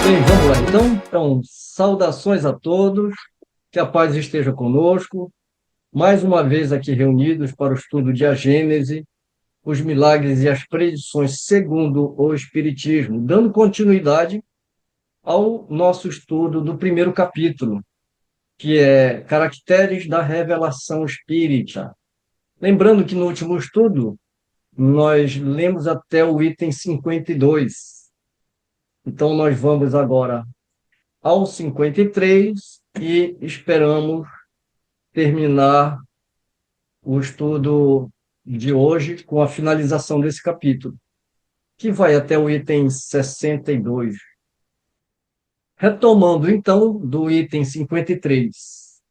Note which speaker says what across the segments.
Speaker 1: Bem, vamos lá então. Então, saudações a todos, que a paz esteja conosco. Mais uma vez aqui reunidos para o estudo de A Gênese, os milagres e as predições segundo o Espiritismo, dando continuidade ao nosso estudo do primeiro capítulo, que é Caracteres da Revelação Espírita. Lembrando que no último estudo nós lemos até o item 52. Então nós vamos agora ao 53 e esperamos terminar o estudo de hoje com a finalização desse capítulo, que vai até o item 62. Retomando, então, do item 53.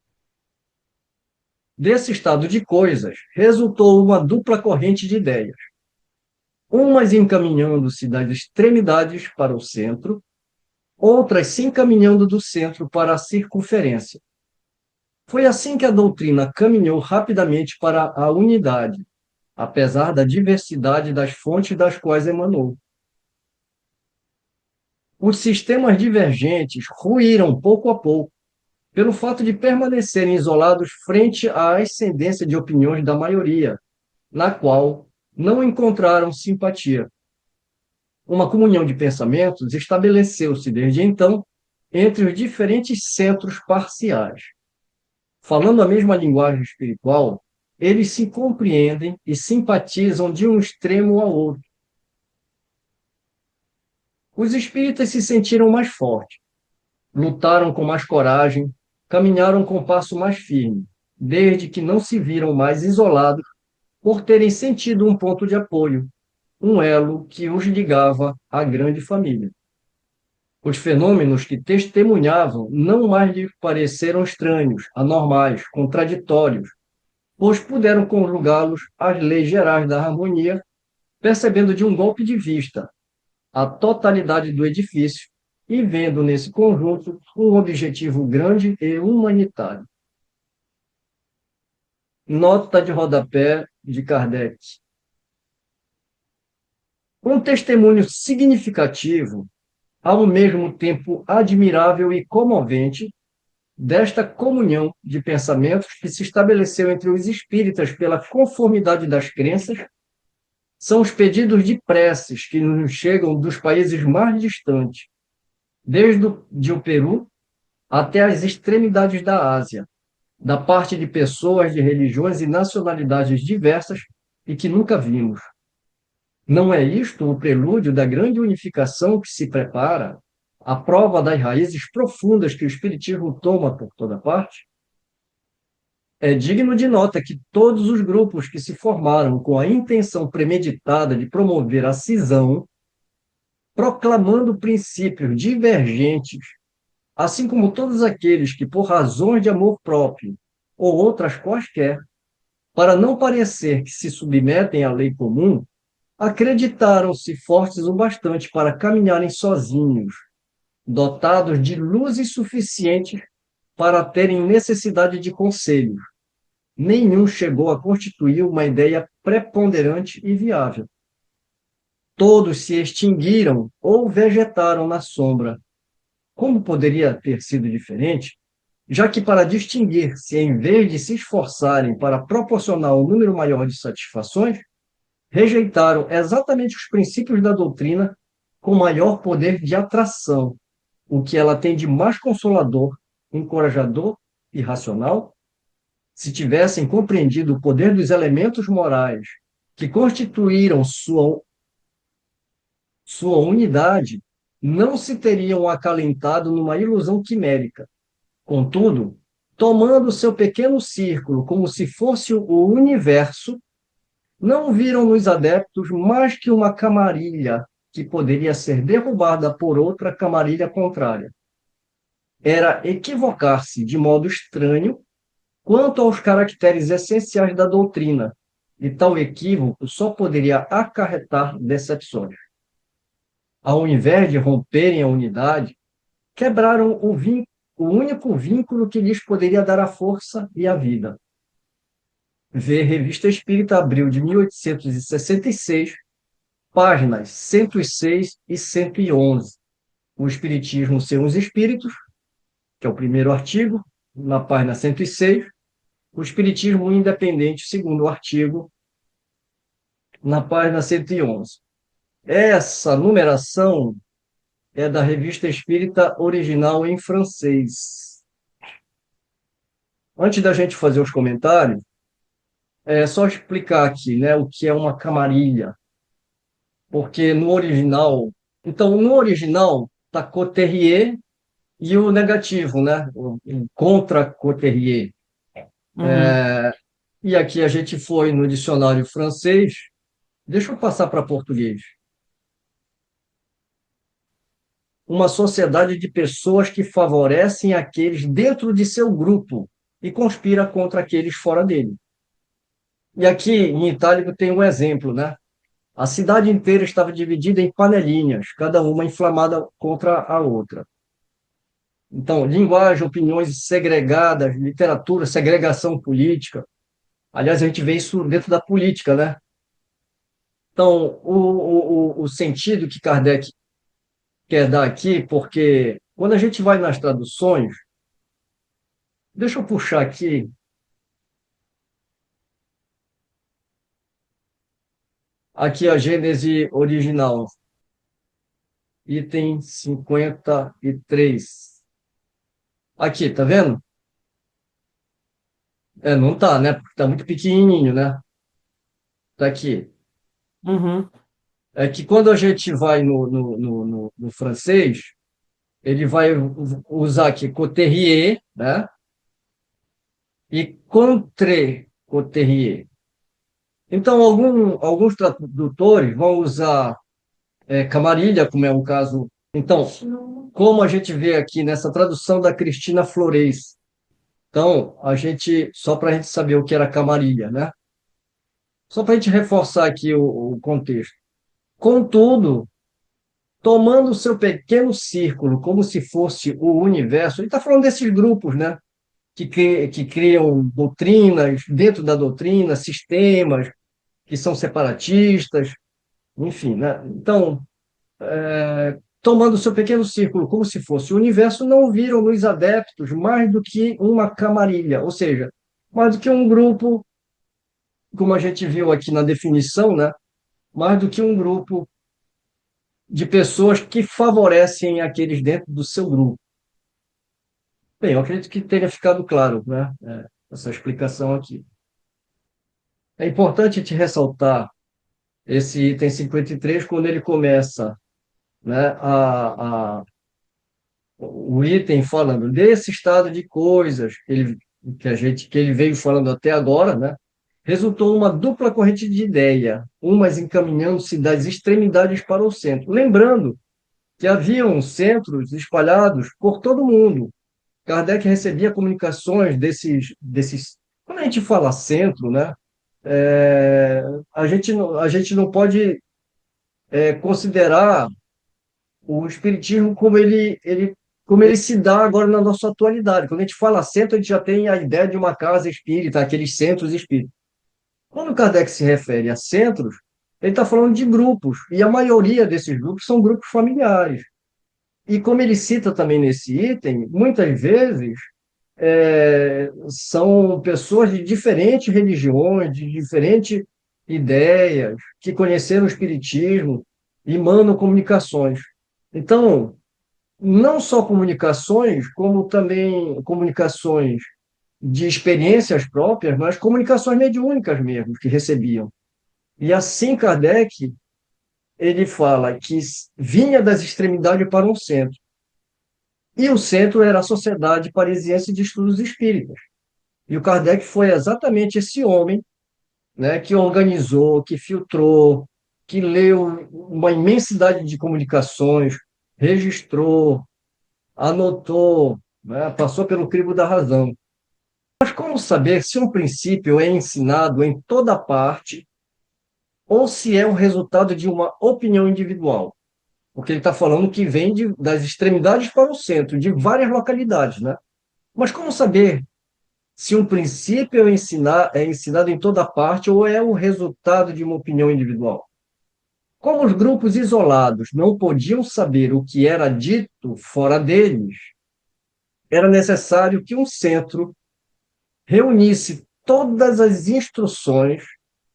Speaker 1: Desse estado de coisas, resultou uma dupla corrente de ideias, umas encaminhando-se das extremidades para o centro, outras se encaminhando do centro para a circunferência. Foi assim que a doutrina caminhou rapidamente para a unidade, apesar da diversidade das fontes das quais emanou. Os sistemas divergentes ruíram pouco a pouco, pelo fato de permanecerem isolados frente à ascendência de opiniões da maioria, na qual não encontraram simpatia. Uma comunhão de pensamentos estabeleceu-se desde então entre os diferentes centros parciais. Falando a mesma linguagem espiritual, eles se compreendem e simpatizam de um extremo ao outro. Os espíritas se sentiram mais fortes, lutaram com mais coragem, caminharam com passo mais firme, desde que não se viram mais isolados por terem sentido um ponto de apoio, um elo que os ligava à grande família. Os fenômenos que testemunhavam não mais lhe pareceram estranhos, anormais, contraditórios, pois puderam conjugá-los às leis gerais da harmonia, percebendo de um golpe de vista a totalidade do edifício e vendo nesse conjunto um objetivo grande e humanitário. Nota de rodapé de Kardec. Um testemunho significativo, ao mesmo tempo admirável e comovente, desta comunhão de pensamentos que se estabeleceu entre os espíritas pela conformidade das crenças, são os pedidos de preces que nos chegam dos países mais distantes, desde o Peru até as extremidades da Ásia, da parte de pessoas de religiões e nacionalidades diversas e que nunca vimos. Não é isto o prelúdio da grande unificação que se prepara, a prova das raízes profundas que o Espiritismo toma por toda parte? É digno de nota que todos os grupos que se formaram com a intenção premeditada de promover a cisão, proclamando princípios divergentes, assim como todos aqueles que, por razões de amor próprio ou outras quaisquer, para não parecer que se submetem à lei comum, acreditaram-se fortes o bastante para caminharem sozinhos, dotados de luzes suficientes para terem necessidade de conselhos. Nenhum chegou a constituir uma ideia preponderante e viável. Todos se extinguiram ou vegetaram na sombra. Como poderia ter sido diferente, já que para distinguir-se, em vez de se esforçarem para proporcionar um número maior de satisfações, rejeitaram exatamente os princípios da doutrina com maior poder de atração, o que ela tem de mais consolador, encorajador e racional? Se tivessem compreendido o poder dos elementos morais que constituíram sua unidade, não se teriam acalentado numa ilusão quimérica. Contudo, tomando seu pequeno círculo como se fosse o universo, não viram nos adeptos mais que uma camarilha que poderia ser derrubada por outra camarilha contrária. Era equivocar-se de modo estranho quanto aos caracteres essenciais da doutrina, e tal equívoco só poderia acarretar decepções. Ao invés de romperem a unidade, quebraram o único vínculo que lhes poderia dar a força e a vida. Ver Revista Espírita, abril de 1866, páginas 106 e 111. O Espiritismo sem os Espíritos, que é o primeiro artigo, na página 106. O Espiritismo Independente, segundo artigo, na página 111. Essa numeração é da Revista Espírita original em francês. Antes da gente fazer os comentários, é só explicar aqui, né, o que é uma camarilha, porque no original, então no original está Coterrier e o negativo, né, o contra Coterrier.
Speaker 2: Uhum.
Speaker 1: E aqui a gente foi no dicionário francês. Deixa eu passar para português. Uma sociedade de pessoas que favorecem aqueles dentro de seu grupo e conspira contra aqueles fora dele. E aqui em itálico tem um exemplo, né? A cidade inteira estava dividida em panelinhas, cada uma inflamada contra a outra. Então, linguagem, opiniões segregadas, literatura, segregação política. Aliás, a gente vê isso dentro da política, né? Então, o sentido que Kardec quer dar aqui, porque quando a gente vai nas traduções, deixa eu puxar aqui a Gênese original, item 53. Aqui, tá vendo? Não tá, né? Porque tá muito pequenininho, né? Tá aqui.
Speaker 2: Uhum.
Speaker 1: É que quando a gente vai no francês, ele vai usar aqui Coterrier, né? E contre Coterrier. Então, alguns tradutores vão usar camarilha, como é o caso. Então, como a gente vê aqui nessa tradução da Cristina Flores. Então, só para a gente saber o que era camarilha, né? Só para a gente reforçar aqui o contexto. Contudo, tomando o seu pequeno círculo como se fosse o universo, ele está falando desses grupos, né? Que criam doutrinas, dentro da doutrina, sistemas que são separatistas, enfim, né? Então, tomando o seu pequeno círculo como se fosse o universo, não viram nos adeptos mais do que uma camarilha, ou seja, mais do que um grupo, como a gente viu aqui na definição, né? Mais do que um grupo de pessoas que favorecem aqueles dentro do seu grupo. Bem, eu acredito que tenha ficado claro, né? Essa explicação aqui. É importante te ressaltar esse item 53 quando ele começa, né, o item falando desse estado de coisas que ele veio falando até agora, né? Resultou uma dupla corrente de ideia, umas encaminhando-se das extremidades para o centro. Lembrando que haviam centros espalhados por todo o mundo. Kardec recebia comunicações desses. Quando a gente fala centro, né? A gente não pode considerar o espiritismo como ele se dá agora na nossa atualidade. Quando a gente fala centro, a gente já tem a ideia de uma casa espírita, aqueles centros espíritas. Quando Kardec se refere a centros, ele está falando de grupos, e a maioria desses grupos são grupos familiares. E como ele cita também nesse item, muitas vezes são pessoas de diferentes religiões, de diferentes ideias, que conheceram o Espiritismo e mandam comunicações. Então, não só comunicações, como também comunicações de experiências próprias, mas comunicações mediúnicas mesmo, que recebiam. E assim Kardec, ele fala que vinha das extremidades para um centro. E o centro era a Sociedade Parisiense de Estudos Espíritas. E o Kardec foi exatamente esse homem, né, que organizou, que filtrou. que leu uma imensidade de comunicações, registrou, anotou, né, passou pelo crivo da razão. Mas como saber se um princípio é ensinado em toda parte ou se é o resultado de uma opinião individual? Porque ele está falando que vem das extremidades para o centro, de várias localidades, né? Mas como saber se um princípio é ensinado em toda parte ou é o resultado de uma opinião individual? Como os grupos isolados não podiam saber o que era dito fora deles, era necessário que um centro reunisse todas as instruções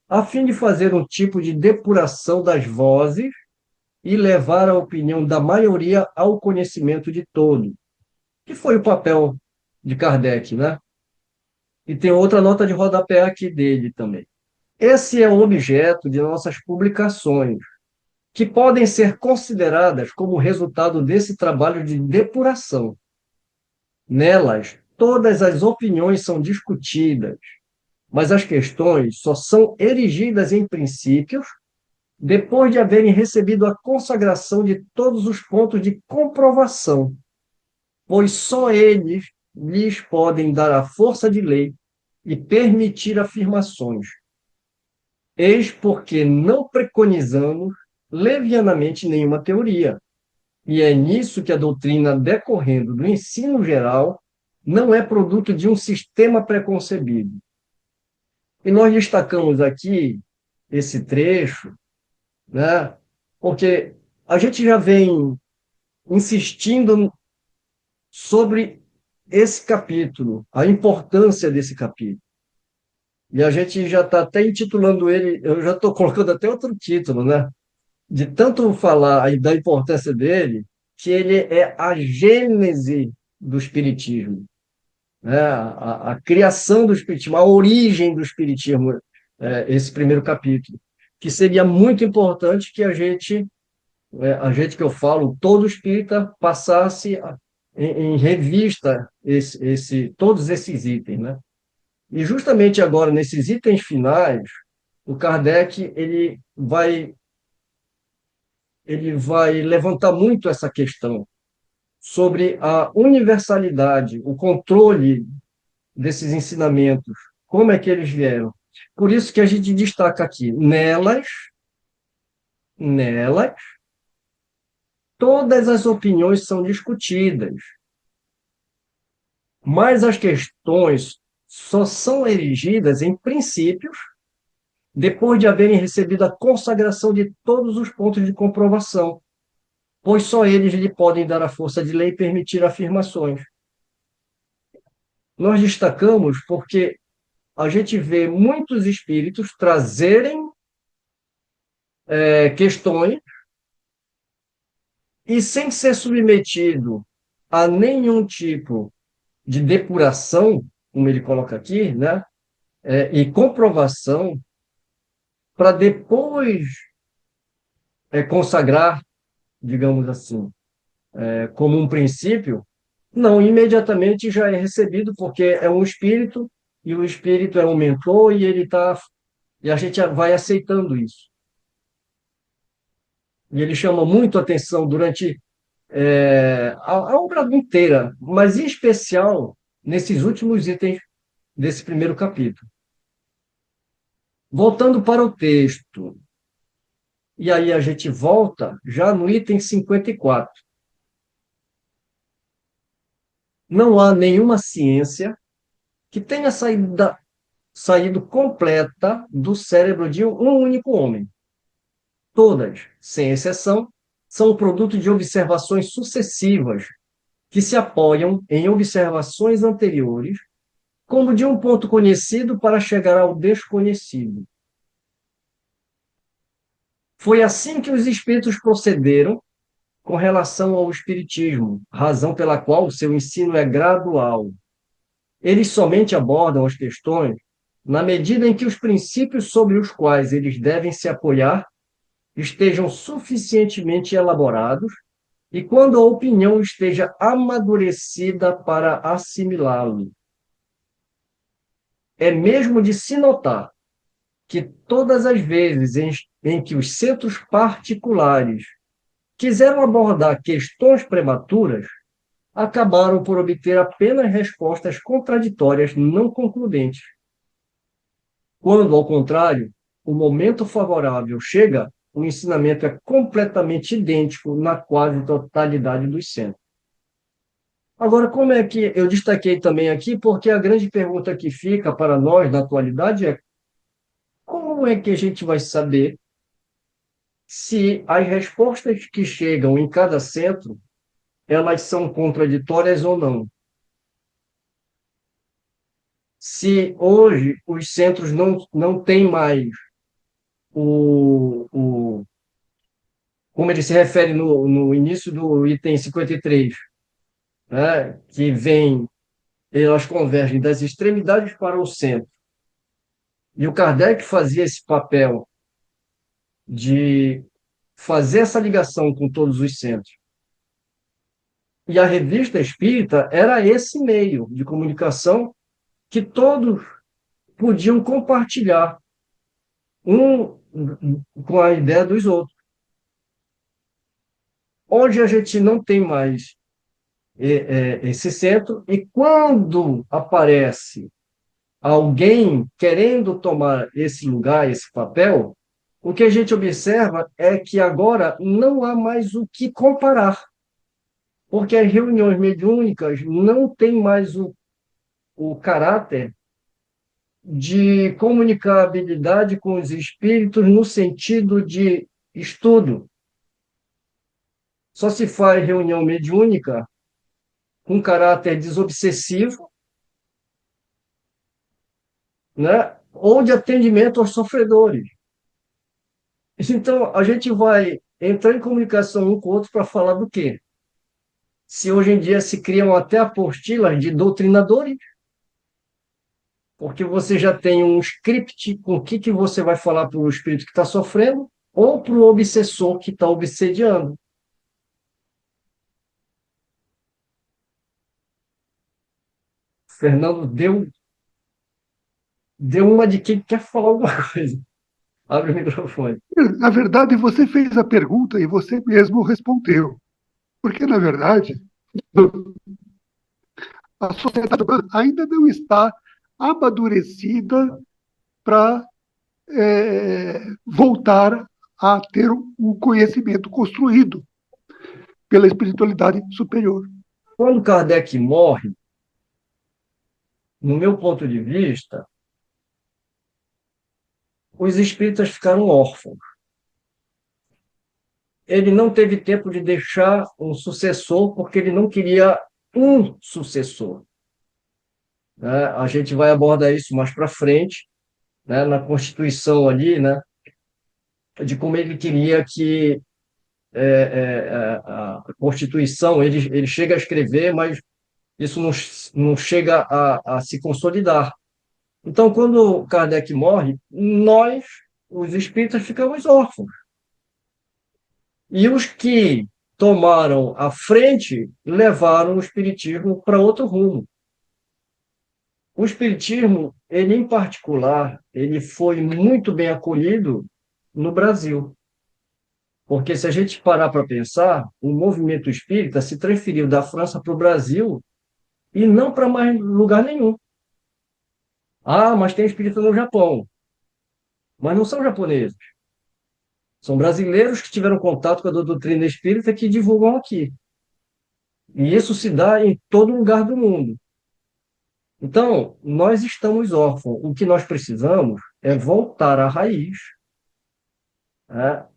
Speaker 1: a fim de fazer um tipo de depuração das vozes e levar a opinião da maioria ao conhecimento de todo, que foi o papel de Kardec, né? E tem outra nota de rodapé aqui dele também. Esse é o objeto de nossas publicações, que podem ser consideradas como resultado desse trabalho de depuração. Nelas, todas as opiniões são discutidas, mas as questões só são erigidas em princípios depois de haverem recebido a consagração de todos os pontos de comprovação, pois só eles lhes podem dar a força de lei e permitir afirmações. Eis porque não preconizamos levianamente nenhuma teoria, e é nisso que a doutrina decorrendo do ensino geral não é produto de um sistema preconcebido. E nós destacamos aqui esse trecho, né, porque a gente já vem insistindo sobre esse capítulo, a importância desse capítulo. E a gente já está até intitulando ele, eu já estou colocando até outro título, né? De tanto falar aí da importância dele, que ele é a gênese do Espiritismo, né? A criação do Espiritismo, a origem do Espiritismo, esse primeiro capítulo, que seria muito importante que a gente que eu falo, todo espírita passasse em revista todos esses itens, né? E justamente agora, nesses itens finais, o Kardec ele vai levantar muito essa questão sobre a universalidade, o controle desses ensinamentos, como é que eles vieram. Por isso que a gente destaca aqui, nelas, todas as opiniões são discutidas, mas as questões só são erigidas em princípios depois de haverem recebido a consagração de todos os pontos de comprovação, pois só eles lhe podem dar a força de lei e permitir afirmações. Nós destacamos porque a gente vê muitos espíritos trazerem questões e sem ser submetido a nenhum tipo de depuração, como ele coloca aqui, né? E comprovação, para depois consagrar, digamos assim, como um princípio, não, imediatamente já é recebido, porque é um espírito, e o espírito é um mentor, e a gente vai aceitando isso. E ele chama muito a atenção durante a obra inteira, mas em especial nesses últimos itens desse primeiro capítulo. Voltando para o texto, e aí a gente volta já no item 54. Não há nenhuma ciência que tenha saído completa do cérebro de um único homem. Todas, sem exceção, são produto de observações sucessivas que se apoiam em observações anteriores, como de um ponto conhecido para chegar ao desconhecido. Foi assim que os espíritos procederam com relação ao espiritismo, razão pela qual seu ensino é gradual. Eles somente abordam as questões na medida em que os princípios sobre os quais eles devem se apoiar estejam suficientemente elaborados e quando a opinião esteja amadurecida para assimilá-lo. É mesmo de se notar que todas as vezes em que os centros particulares quiseram abordar questões prematuras, acabaram por obter apenas respostas contraditórias não concludentes. Quando, ao contrário, o momento favorável chega, o ensinamento é completamente idêntico na quase totalidade dos centros. Agora, como é que eu destaquei também aqui, porque a grande pergunta que fica para nós na atualidade é como é que a gente vai saber se as respostas que chegam em cada centro, elas são contraditórias ou não? Se hoje os centros não têm mais o como ele se refere no início do item 53, né, que vem, elas convergem das extremidades para o centro. E o Kardec fazia esse papel de fazer essa ligação com todos os centros. E a revista espírita era esse meio de comunicação que todos podiam compartilhar um com a ideia dos outros. Hoje a gente não tem mais esse centro, e quando aparece alguém querendo tomar esse lugar, esse papel, o que a gente observa é que agora não há mais o que comparar, porque as reuniões mediúnicas não têm mais o caráter de comunicabilidade com os espíritos no sentido de estudo. Só se faz reunião mediúnica com caráter desobsessivo, né? Ou de atendimento aos sofredores. Então, a gente vai entrar em comunicação um com o outro para falar do quê? Se hoje em dia se criam até apostilas de doutrinadores, porque você já tem um script com o que você vai falar para o espírito que está sofrendo ou para o obsessor que está obsediando. Fernando deu uma de quem quer falar alguma coisa. Abre o microfone.
Speaker 3: Na verdade, você fez a pergunta e você mesmo respondeu. Porque, na verdade, a sociedade humana ainda não está amadurecida para voltar a ter um conhecimento construído pela espiritualidade superior.
Speaker 1: Quando Kardec morre, no meu ponto de vista, os espíritas ficaram órfãos. Ele não teve tempo de deixar um sucessor, porque ele não queria um sucessor. Né? A gente vai abordar isso mais para frente, né? Na Constituição ali, né? De como ele queria que a Constituição, ele chega a escrever, mas isso não chega a se consolidar. Então, quando Kardec morre, nós, os espíritas, ficamos órfãos. E os que tomaram a frente levaram o espiritismo para outro rumo. O espiritismo, ele em particular, ele foi muito bem acolhido no Brasil. Porque se a gente parar para pensar, o movimento espírita se transferiu da França para o Brasil e não para mais lugar nenhum. Ah, mas tem espírita no Japão. Mas não são japoneses. São brasileiros que tiveram contato com a doutrina espírita que divulgam aqui. E isso se dá em todo lugar do mundo. Então, nós estamos órfãos. O que nós precisamos é voltar à raiz. Né?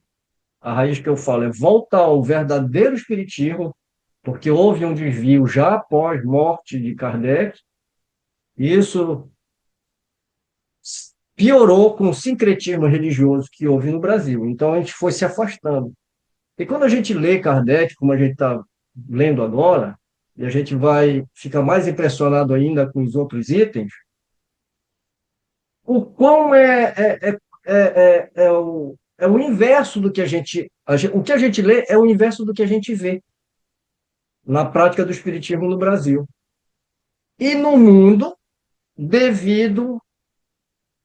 Speaker 1: A raiz que eu falo é voltar ao verdadeiro espiritismo, porque houve um desvio já após morte de Kardec, e isso piorou com o sincretismo religioso que houve no Brasil. Então, a gente foi se afastando. E quando a gente lê Kardec, como a gente está lendo agora, e a gente vai ficar mais impressionado ainda com os outros itens, o quão é o inverso do que o que a gente lê é o inverso do que a gente vê na prática do espiritismo no Brasil. E no mundo, devido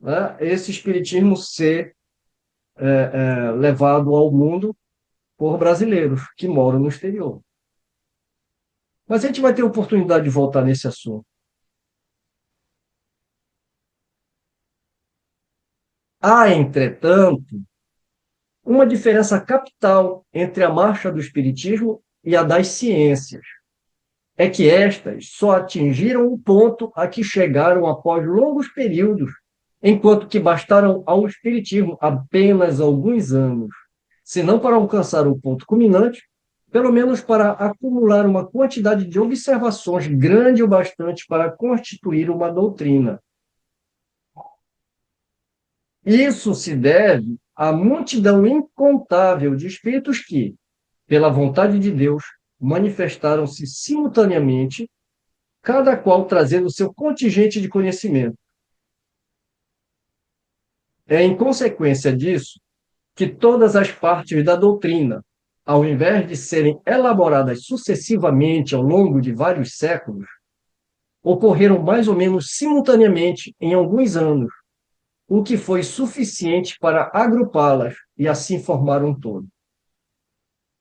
Speaker 1: né, esse espiritismo ser levado ao mundo por brasileiros que moram no exterior. Mas a gente vai ter oportunidade de voltar nesse assunto. Há, entretanto, uma diferença capital entre a marcha do espiritismo e a das ciências. É que estas só atingiram o ponto a que chegaram após longos períodos, enquanto que bastaram ao espiritismo apenas alguns anos, se não para alcançar o ponto culminante, pelo menos para acumular uma quantidade de observações grande o bastante para constituir uma doutrina. Isso se deve à multidão incontável de espíritos que, pela vontade de Deus, manifestaram-se simultaneamente, cada qual trazendo seu contingente de conhecimento. É em consequência disso que todas as partes da doutrina, ao invés de serem elaboradas sucessivamente ao longo de vários séculos, ocorreram mais ou menos simultaneamente em alguns anos, o que foi suficiente para agrupá-las e assim formar um todo.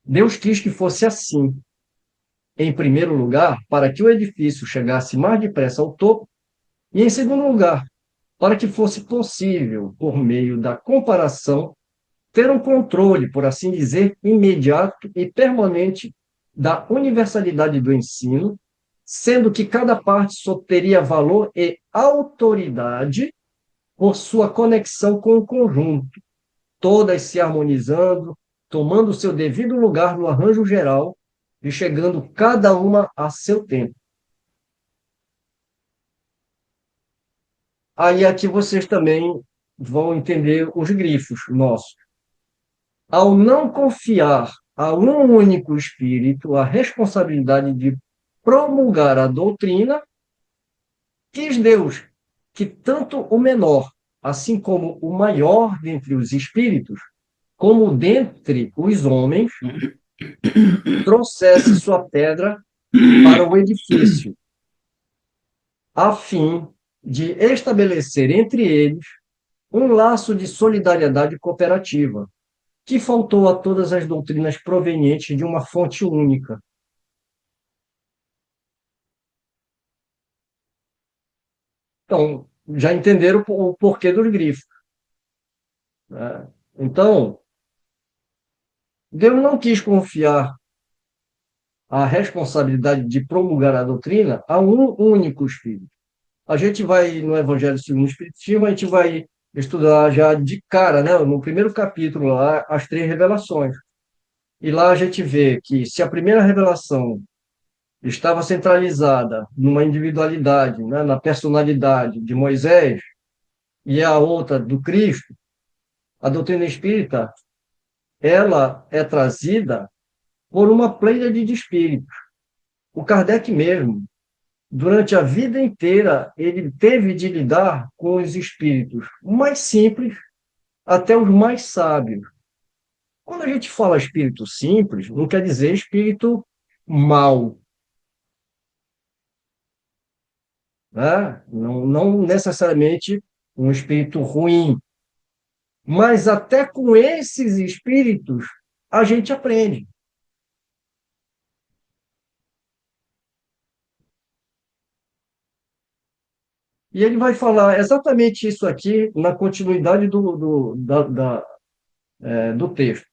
Speaker 1: Deus quis que fosse assim. Em primeiro lugar, para que o edifício chegasse mais depressa ao topo, e em segundo lugar, para que fosse possível, por meio da comparação, ter um controle, por assim dizer, imediato e permanente da universalidade do ensino, sendo que cada parte só teria valor e autoridade por sua conexão com o conjunto, todas se harmonizando, tomando seu devido lugar no arranjo geral e chegando cada uma a seu tempo. Aí aqui vocês também vão entender os grifos nossos. Ao não confiar a um único espírito a responsabilidade de promulgar a doutrina, quis Deus que tanto o menor, assim como o maior dentre os espíritos, como dentre os homens, trouxesse sua pedra para o edifício, a fim de estabelecer entre eles um laço de solidariedade cooperativa, que faltou a todas as doutrinas provenientes de uma fonte única. Então, já entenderam o porquê dos grifos, né? Então, Deus não quis confiar a responsabilidade de promulgar a doutrina a um único espírito. A gente vai, no Evangelho segundo o Espiritismo, a gente vai estudar já de cara, né, no primeiro capítulo, lá, as três revelações. E lá a gente vê que se a primeira revelação estava centralizada numa individualidade, né, na personalidade de Moisés, e a outra do Cristo, a doutrina espírita, ela é trazida por uma pleiade de espíritos. O Kardec mesmo, durante a vida inteira, ele teve de lidar com os espíritos mais simples até os mais sábios. Quando a gente fala espírito simples, não quer dizer espírito mau, né? Não necessariamente um espírito ruim, mas até com esses espíritos a gente aprende. E ele vai falar exatamente isso aqui na continuidade do texto.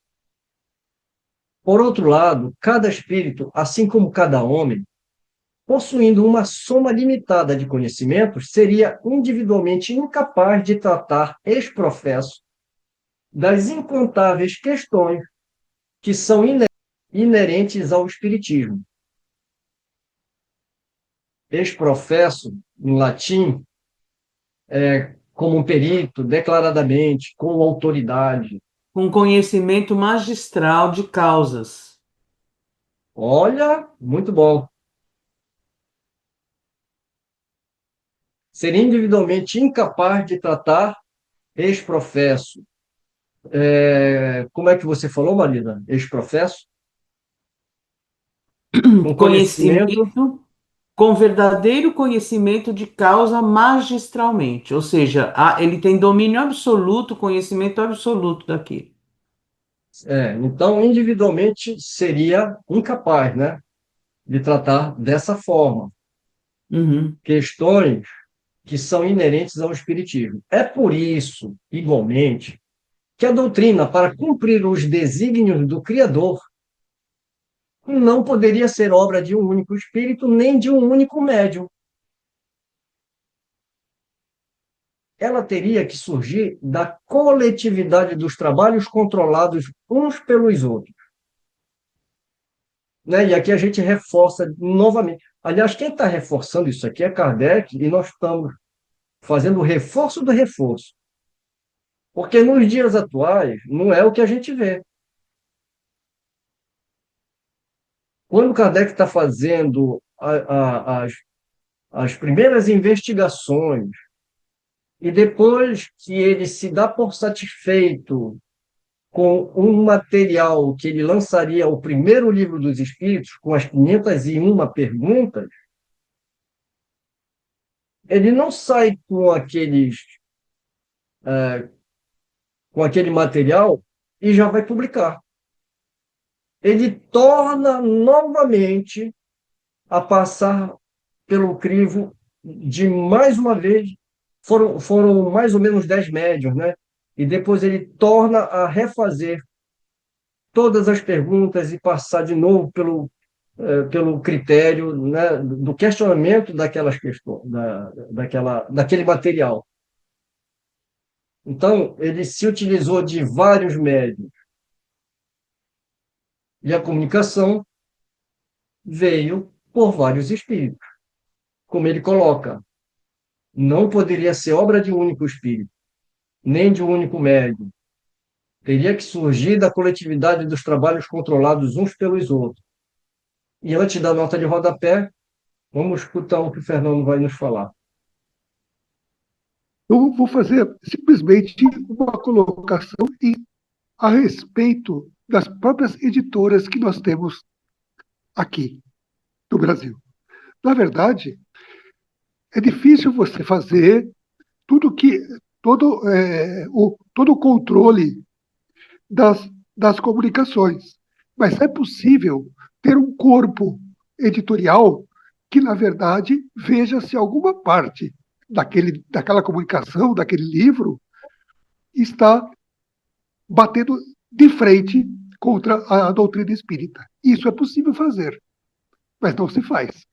Speaker 1: Por outro lado, cada espírito, assim como cada homem, possuindo uma soma limitada de conhecimentos, seria individualmente incapaz de tratar ex-professo das incontáveis questões que são inerentes ao espiritismo. Ex-professo, em latim, como um perito, declaradamente, com autoridade.
Speaker 2: Com conhecimento magistral de causas.
Speaker 1: Olha, muito bom. Seria individualmente incapaz de tratar ex-professo. Como é que você falou, Marina? Ex-professo? Com conhecimento
Speaker 2: Conhecimento Com verdadeiro conhecimento de causa magistralmente, ou seja, ele tem domínio absoluto, conhecimento absoluto daquilo.
Speaker 1: Então, individualmente, seria incapaz, né, de tratar dessa forma
Speaker 2: Uhum.
Speaker 1: questões que são inerentes ao Espiritismo. É por isso, igualmente, que a doutrina, para cumprir os desígnios do Criador, não poderia ser obra de um único espírito, nem de um único médium. Ela teria que surgir da coletividade dos trabalhos controlados uns pelos outros. Né? E aqui a gente reforça novamente. Aliás, quem está reforçando isso aqui é Kardec, e nós estamos fazendo o reforço do reforço. Porque nos dias atuais, não é o que a gente vê. Quando Kardec está fazendo as primeiras investigações, e depois que ele se dá por satisfeito com um material que ele lançaria o primeiro livro dos Espíritos, com as 501 perguntas, ele não sai com aquele material e já vai publicar. Ele torna novamente a passar pelo crivo de mais uma vez, foram mais ou menos 10 médios, né? E depois ele torna a refazer todas as perguntas e passar de novo pelo critério, né, do questionamento daquelas questões, daquele material. Então, ele se utilizou de vários médios. E a comunicação veio por vários espíritos. Como ele coloca, não poderia ser obra de um único espírito, nem de um único médium. Teria que surgir da coletividade dos trabalhos controlados uns pelos outros. E antes da nota de rodapé, vamos escutar o que o Fernando vai nos falar.
Speaker 3: Eu vou fazer simplesmente uma colocação a respeito das próprias editoras que nós temos aqui no Brasil. Na verdade, é difícil você fazer tudo que todo o controle das comunicações, mas é possível ter um corpo editorial que, na verdade, veja se alguma parte daquela comunicação, daquele livro, está batendo de frente contra a doutrina espírita. Isso é possível fazer, mas não se faz.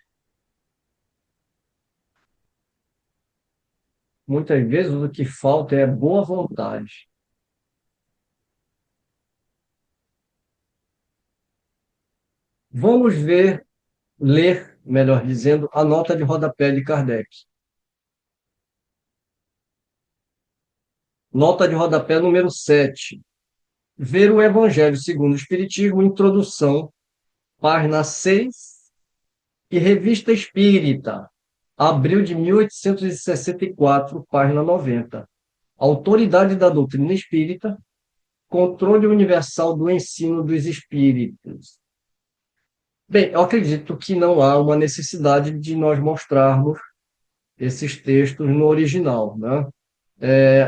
Speaker 1: Muitas vezes o que falta é boa vontade. Vamos ler, melhor dizendo, a nota de rodapé de Kardec. Nota de rodapé número 7. Ver o Evangelho segundo o Espiritismo, introdução, página 6, e Revista Espírita, abril de 1864, página 90. Autoridade da doutrina espírita, controle universal do ensino dos espíritos. Bem, eu acredito que não há uma necessidade de nós mostrarmos esses textos no original, né?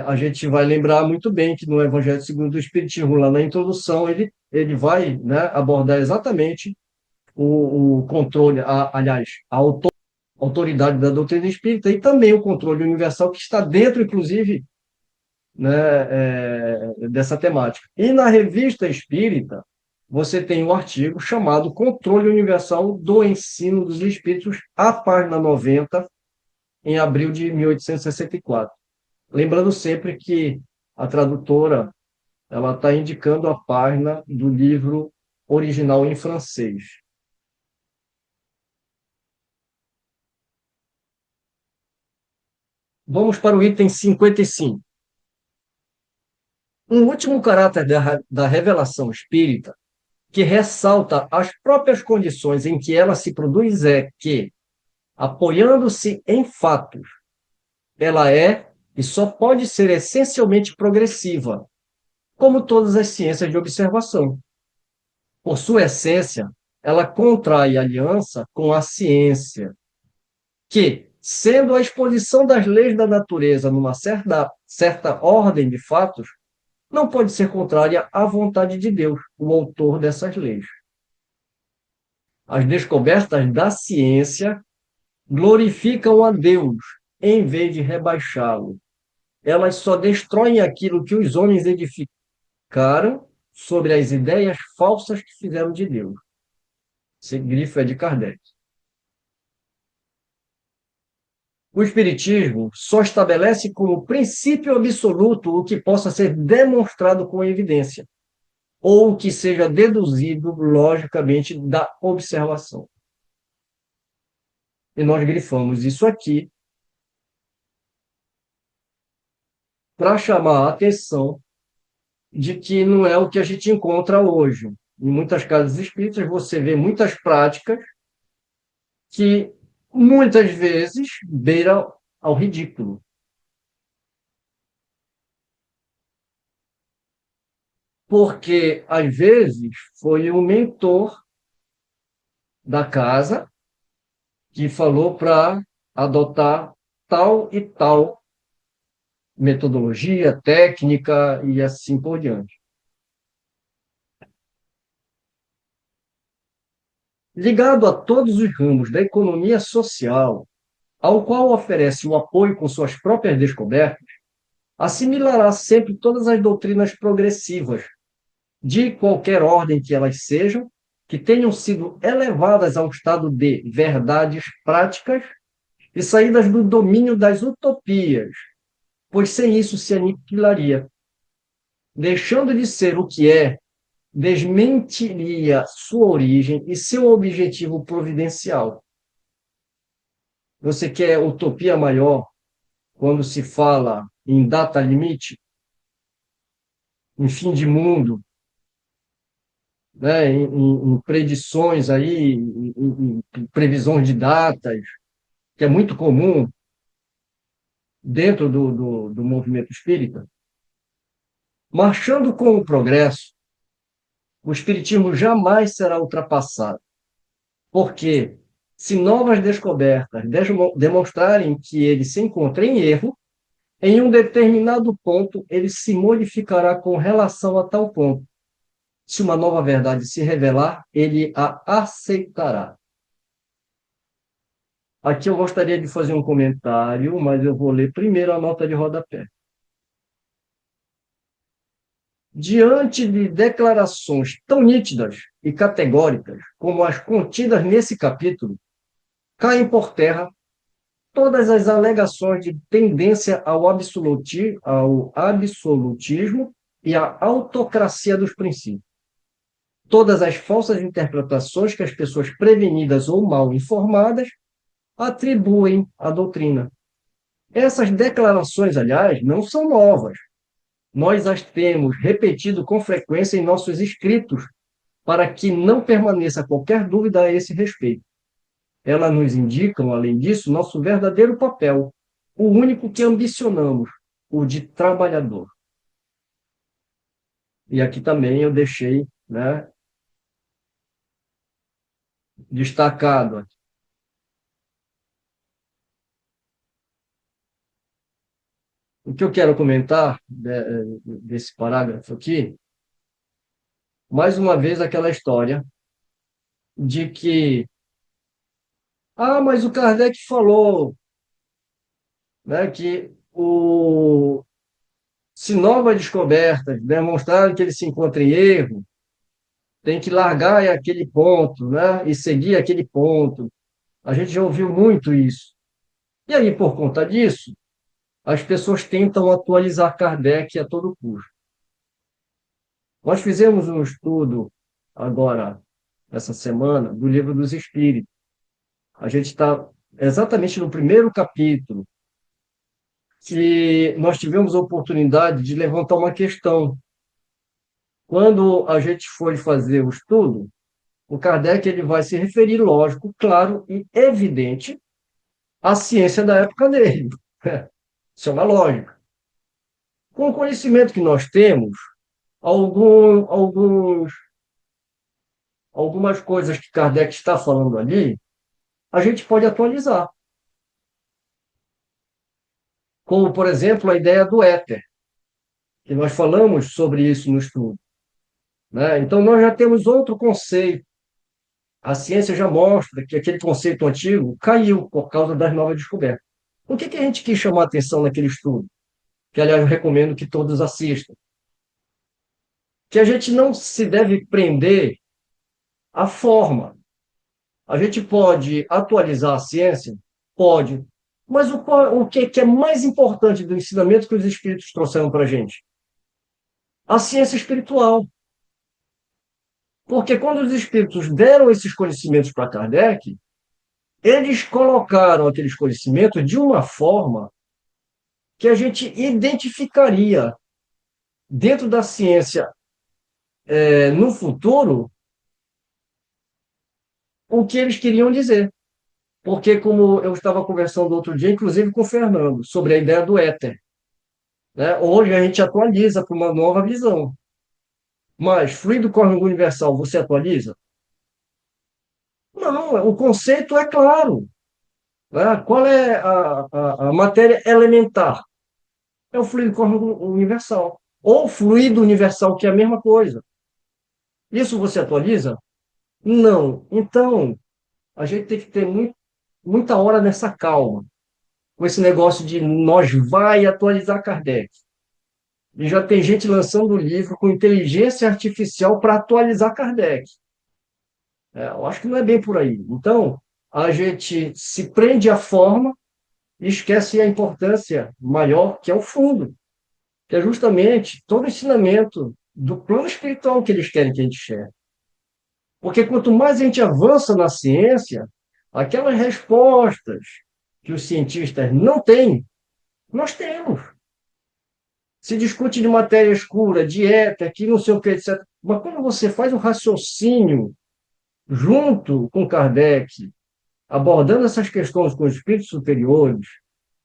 Speaker 1: A gente vai lembrar muito bem que no Evangelho segundo o Espiritismo, lá na introdução, ele vai, né, abordar exatamente o controle, aliás, autoridade da doutrina espírita e também o controle universal que está dentro, inclusive, né, dessa temática. E na Revista Espírita, você tem um artigo chamado Controle Universal do Ensino dos Espíritos, a página 90, em abril de 1864. Lembrando sempre que a tradutora ela está indicando a página do livro original em francês. Vamos para o item 55. Um último caráter da revelação espírita, que ressalta as próprias condições em que ela se produz, é que, apoiando-se em fatos, ela é e só pode ser essencialmente progressiva, como todas as ciências de observação. Por sua essência, ela contrai aliança com a ciência, que, sendo a exposição das leis da natureza numa certa ordem de fatos, não pode ser contrária à vontade de Deus, o autor dessas leis. As descobertas da ciência glorificam a Deus, em vez de rebaixá-lo. Elas só destroem aquilo que os homens edificaram sobre as ideias falsas que fizeram de Deus. Esse grifo é de Kardec. O Espiritismo só estabelece como princípio absoluto o que possa ser demonstrado com evidência, ou que seja deduzido logicamente da observação. E nós grifamos isso aqui para chamar a atenção de que não é o que a gente encontra hoje. Em muitas casas espíritas, você vê muitas práticas que, muitas vezes, beiram ao ridículo. Porque, às vezes, foi o mentor da casa que falou para adotar tal e tal metodologia, técnica e assim por diante. Ligado a todos os ramos da economia social, ao qual oferece o apoio com suas próprias descobertas, assimilará sempre todas as doutrinas progressivas, de qualquer ordem que elas sejam, que tenham sido elevadas a um estado de verdades práticas e saídas do domínio das utopias, pois sem isso se aniquilaria. Deixando de ser o que é, desmentiria sua origem e seu objetivo providencial. Você quer utopia maior quando se fala em data limite, em fim de mundo, né, em predições aí, em previsões de datas, que é muito comum dentro do movimento espírita. Marchando com o progresso, o espiritismo jamais será ultrapassado, porque se novas descobertas demonstrarem que ele se encontra em erro, em um determinado ponto ele se modificará com relação a tal ponto. Se uma nova verdade se revelar, ele a aceitará. Aqui eu gostaria de fazer um comentário, mas eu vou ler primeiro a nota de rodapé. Diante de declarações tão nítidas e categóricas como as contidas nesse capítulo, caem por terra todas as alegações de tendência ao absolutismo e à autocracia dos princípios. Todas as falsas interpretações que as pessoas prevenidas ou mal informadas atribuem à doutrina. Essas declarações, aliás, não são novas. Nós as temos repetido com frequência em nossos escritos, para que não permaneça qualquer dúvida a esse respeito. Elas nos indicam, além disso, nosso verdadeiro papel, o único que ambicionamos, o de trabalhador. E aqui também eu deixei, né, destacado. O que eu quero comentar desse parágrafo aqui, mais uma vez aquela história de que, mas o Kardec falou, né, que se novas descobertas demonstrarem que ele se encontra em erro, tem que largar aquele ponto, né, e seguir aquele ponto. A gente já ouviu muito isso. E aí, por conta disso, as pessoas tentam atualizar Kardec a todo custo. Nós fizemos um estudo agora, essa semana, do Livro dos Espíritos. A gente está exatamente no primeiro capítulo, que nós tivemos a oportunidade de levantar uma questão. Quando a gente foi fazer o estudo, o Kardec ele vai se referir, lógico, claro e evidente, à ciência da época dele. Isso é uma lógica. Com o conhecimento que nós temos, algumas coisas que Kardec está falando ali, a gente pode atualizar. como, por exemplo, a ideia do éter, que nós falamos sobre isso no estudo, né? Então, nós já temos outro conceito. A ciência já mostra que aquele conceito antigo caiu por causa das novas descobertas. O que a gente quis chamar a atenção naquele estudo? Que, aliás, eu recomendo que todos assistam. Que a gente não se deve prender à forma. A gente pode atualizar a ciência? Pode. Mas o que é mais importante do ensinamento que os espíritos trouxeram para a gente? A ciência espiritual. Porque quando os espíritos deram esses conhecimentos para Kardec, eles colocaram aqueles conhecimentos de uma forma que a gente identificaria dentro da ciência, no futuro, o que eles queriam dizer. Porque, como eu estava conversando outro dia, inclusive com o Fernando, sobre a ideia do éter, né? Hoje a gente atualiza para uma nova visão. Mas fluido cósmico universal, você atualiza? Não, o conceito é claro, né? Qual é a matéria elementar? É o fluido cósmico universal. Ou fluido universal, que é a mesma coisa. Isso você atualiza? Não. Então, a gente tem que ter muita hora nessa calma, com esse negócio de nós vai atualizar Kardec. E já tem gente lançando livro com inteligência artificial para atualizar Kardec. Eu acho que não é bem por aí. Então, a gente se prende à forma e esquece a importância maior, que é o fundo, que é justamente todo o ensinamento do plano espiritual que eles querem que a gente chegue. Porque quanto mais a gente avança na ciência, aquelas respostas que os cientistas não têm, nós temos. Se discute de matéria escura, de éter, que não sei o que, etc. Mas quando você faz um raciocínio junto com Kardec, abordando essas questões com os espíritos superiores,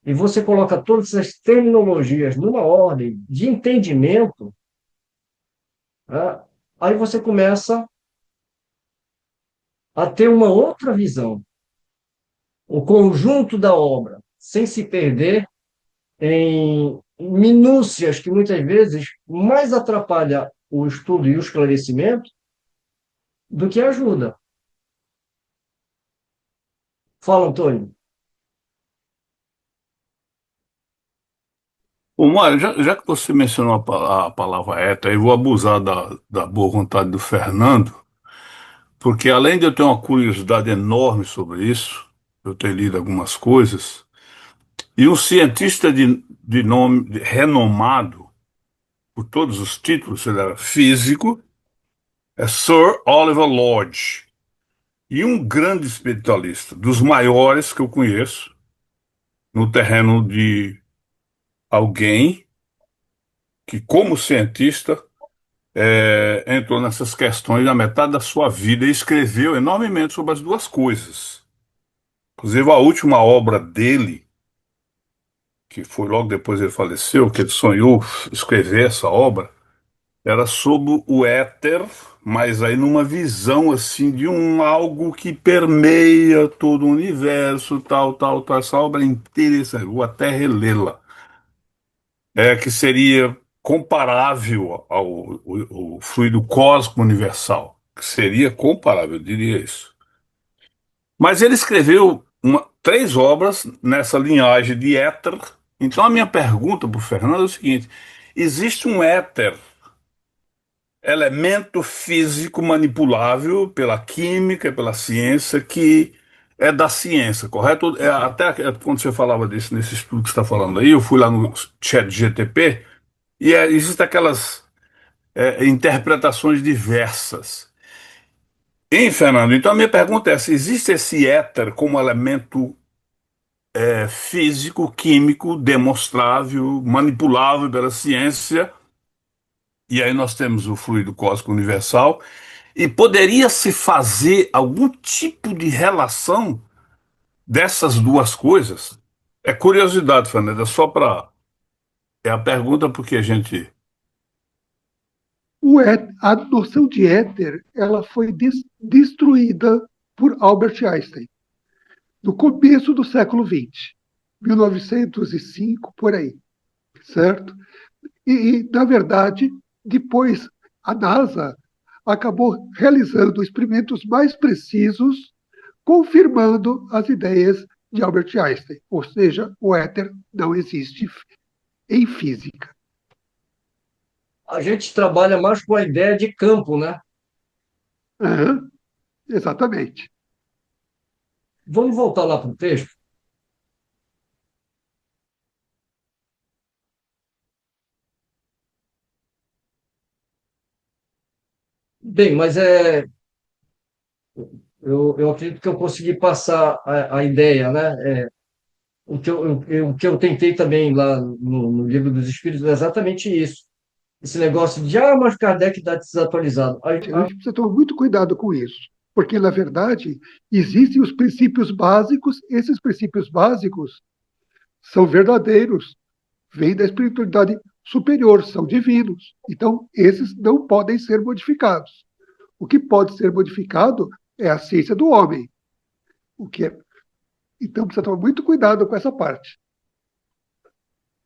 Speaker 1: e você coloca todas essas terminologias numa ordem de entendimento, né, aí você começa a ter uma outra visão. O conjunto da obra, sem se perder em minúcias que muitas vezes mais atrapalha o estudo e o esclarecimento do que ajuda. Fala, Antônio.
Speaker 4: Ô, Mário, já que você mencionou a palavra éter, eu vou abusar da boa vontade do Fernando, porque além de eu ter uma curiosidade enorme sobre isso, eu tenho lido algumas coisas, e um cientista de nome renomado por todos os títulos, ele era físico, é Sir Oliver Lodge, e um grande espiritualista, dos maiores que eu conheço, no terreno de alguém que, como cientista, entrou nessas questões na metade da sua vida e escreveu enormemente sobre as duas coisas. Inclusive, a última obra dele, que foi logo depois ele faleceu, que ele sonhou escrever essa obra, era sobre o éter, mas aí numa visão assim de um algo que permeia todo o universo, tal, tal, tal. Essa obra é interessante, vou até relê-la. Que seria comparável ao fluido cósmico universal, que seria comparável, eu diria isso. Mas ele escreveu três obras nessa linhagem de éter. Então a minha pergunta para o Fernando é o seguinte: existe um éter, elemento físico manipulável pela química, pela ciência, que é da ciência, correto? Até quando você falava disso, nesse estudo que você está falando aí, eu fui lá no chat GTP, e existem aquelas interpretações diversas. Hein, Fernando? Então a minha pergunta é: se existe esse éter como elemento físico, químico, demonstrável, manipulável pela ciência, e aí nós temos o fluido cósmico universal, e poderia se fazer algum tipo de relação dessas duas coisas? É curiosidade, Fernando, é só para. É a pergunta porque a gente.
Speaker 3: A noção de éter ela foi destruída por Albert Einstein no começo do século XX. 1905, por aí, certo? Na verdade, depois a NASA acabou realizando experimentos mais precisos, confirmando as ideias de Albert Einstein, ou seja, o éter não existe em física.
Speaker 1: A gente trabalha mais com a ideia de campo, né?
Speaker 3: Uhum, exatamente.
Speaker 1: Vamos voltar lá para o texto? Bem, mas eu acredito que eu consegui passar a ideia, né? O que eu tentei também lá no Livro dos Espíritos é exatamente isso. Esse negócio de, mas Kardec está desatualizado.
Speaker 3: A gente precisa tomar muito cuidado com isso, porque, na verdade, existem os princípios básicos, esses princípios básicos são verdadeiros, vêm da espiritualidade superior, são divinos. Então, esses não podem ser modificados. O que pode ser modificado é a ciência do homem. O que é... Então, precisa tomar muito cuidado com essa parte.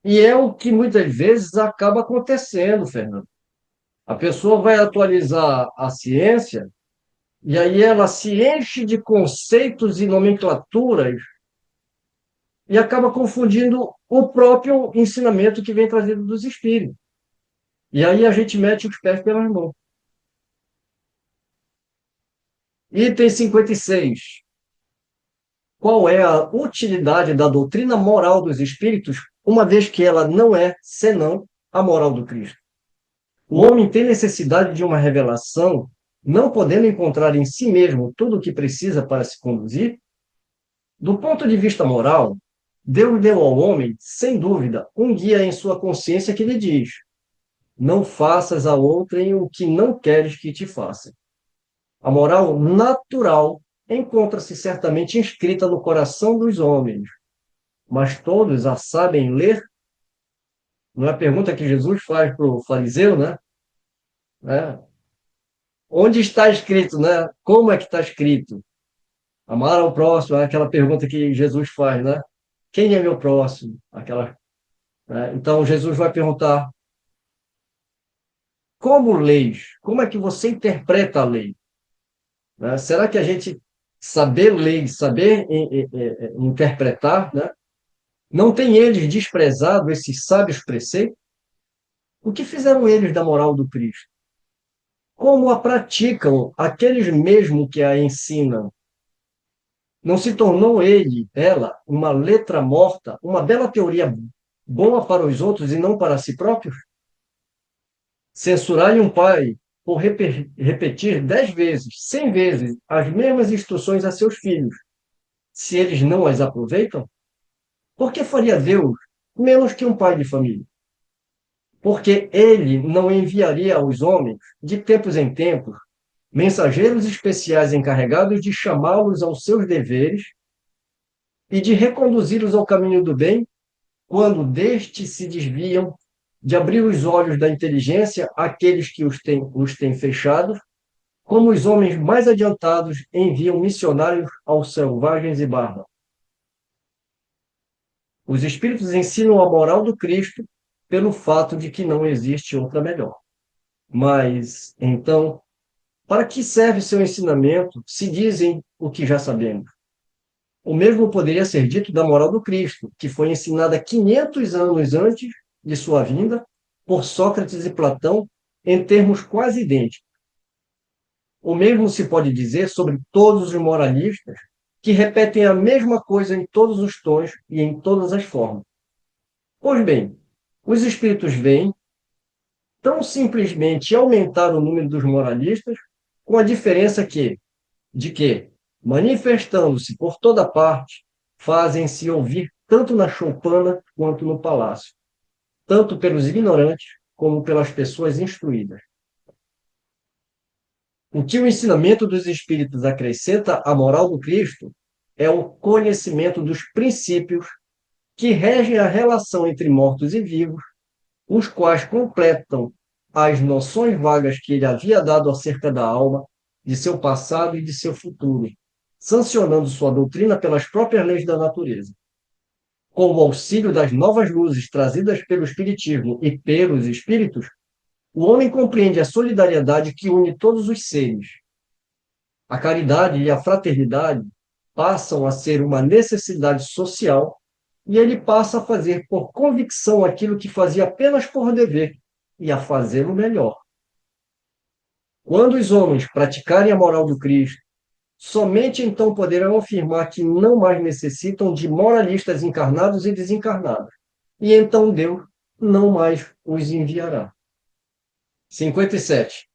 Speaker 1: E é o que muitas vezes acaba acontecendo, Fernando. A pessoa vai atualizar a ciência e aí ela se enche de conceitos e nomenclaturas e acaba confundindo o próprio ensinamento que vem trazido dos espíritos. E aí a gente mete os pés pelas mãos. Item 56. Qual é a utilidade da doutrina moral dos espíritos, uma vez que ela não é senão a moral do Cristo? O homem tem necessidade de uma revelação, não podendo encontrar em si mesmo tudo o que precisa para se conduzir? Do ponto de vista moral, Deus deu ao homem, sem dúvida, um guia em sua consciência que lhe diz: não faças a outrem o que não queres que te faça. A moral natural encontra-se certamente inscrita no coração dos homens, mas todos a sabem ler? Não é a pergunta que Jesus faz para o fariseu, né? Onde está escrito, né? Como é que está escrito? Amar ao próximo, é aquela pergunta que Jesus faz, né? Quem é meu próximo? Né? Então, Jesus vai perguntar: como leis? Como é que você interpreta a lei? Né? Será que a gente saber ler, saber interpretar, né? Não tem eles desprezado esses sábios preceitos? O que fizeram eles da moral do Cristo? Como a praticam aqueles mesmo que a ensinam? Não se tornou ela, uma letra morta, uma bela teoria boa para os outros e não para si próprios? Censurar-lhe um pai por repetir 10 vezes, 100 vezes as mesmas instruções a seus filhos, se eles não as aproveitam? Por que faria Deus menos que um pai de família? Porque ele não enviaria aos homens, de tempos em tempos, mensageiros especiais encarregados de chamá-los aos seus deveres e de reconduzi-los ao caminho do bem, quando destes se desviam, de abrir os olhos da inteligência àqueles que os têm fechados, como os homens mais adiantados enviam missionários aos selvagens e bárbaros. Os espíritos ensinam a moral do Cristo pelo fato de que não existe outra melhor. Mas, então, para que serve seu ensinamento se dizem o que já sabemos? O mesmo poderia ser dito da moral do Cristo, que foi ensinada 500 anos antes de sua vinda por Sócrates e Platão em termos quase idênticos. O mesmo se pode dizer sobre todos os moralistas que repetem a mesma coisa em todos os tons e em todas as formas. Pois bem, os espíritos vêm tão simplesmente aumentar o número dos moralistas, com a diferença de que, manifestando-se por toda parte, fazem-se ouvir tanto na choupana quanto no palácio, tanto pelos ignorantes como pelas pessoas instruídas. O que o ensinamento dos espíritos acrescenta à moral do Cristo é o conhecimento dos princípios que regem a relação entre mortos e vivos, os quais completam as noções vagas que ele havia dado acerca da alma, de seu passado e de seu futuro, sancionando sua doutrina pelas próprias leis da natureza. com o auxílio das novas luzes trazidas pelo Espiritismo e pelos espíritos, o homem compreende a solidariedade que une todos os seres. A caridade e a fraternidade passam a ser uma necessidade social e ele passa a fazer por convicção aquilo que fazia apenas por dever e a fazê-lo melhor. Quando os homens praticarem a moral do Cristo, somente então poderão afirmar que não mais necessitam de moralistas encarnados e desencarnados. E então Deus não mais os enviará. 57.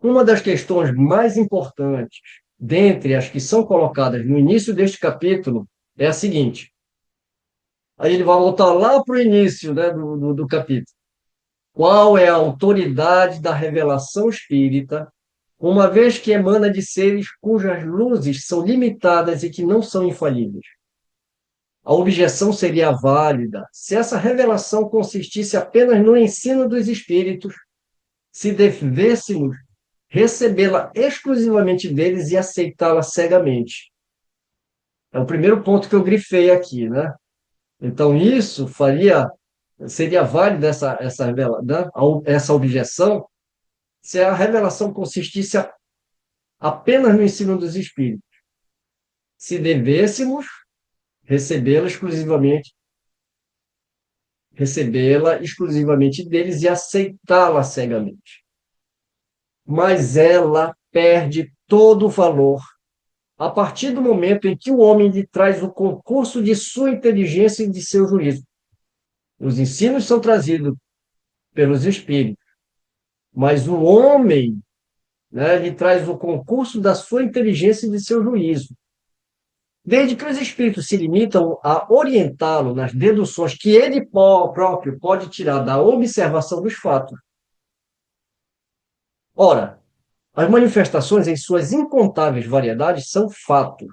Speaker 1: Uma das questões mais importantes, dentre as que são colocadas no início deste capítulo, é a seguinte. Aí ele vai voltar lá para o início, né, do capítulo. Qual é a autoridade da revelação espírita, uma vez que emana de seres cujas luzes são limitadas e que não são infalíveis? A objeção seria válida se essa revelação consistisse apenas no ensino dos espíritos, se devêssemos recebê-la exclusivamente deles e aceitá-la cegamente. É o primeiro ponto que eu grifei aqui, né? Então, isso seria válida essa objeção se a revelação consistisse apenas no ensino dos espíritos, se devêssemos recebê-la exclusivamente deles e aceitá-la cegamente. Mas ela perde todo o valor a partir do momento em que o homem lhe traz o concurso de sua inteligência e de seu juízo. Os ensinos são trazidos pelos espíritos, mas o homem, né, lhe traz o concurso da sua inteligência e de seu juízo. Desde que os espíritos se limitam a orientá-lo nas deduções que ele próprio pode tirar da observação dos fatos. Ora, as manifestações em suas incontáveis variedades são fatos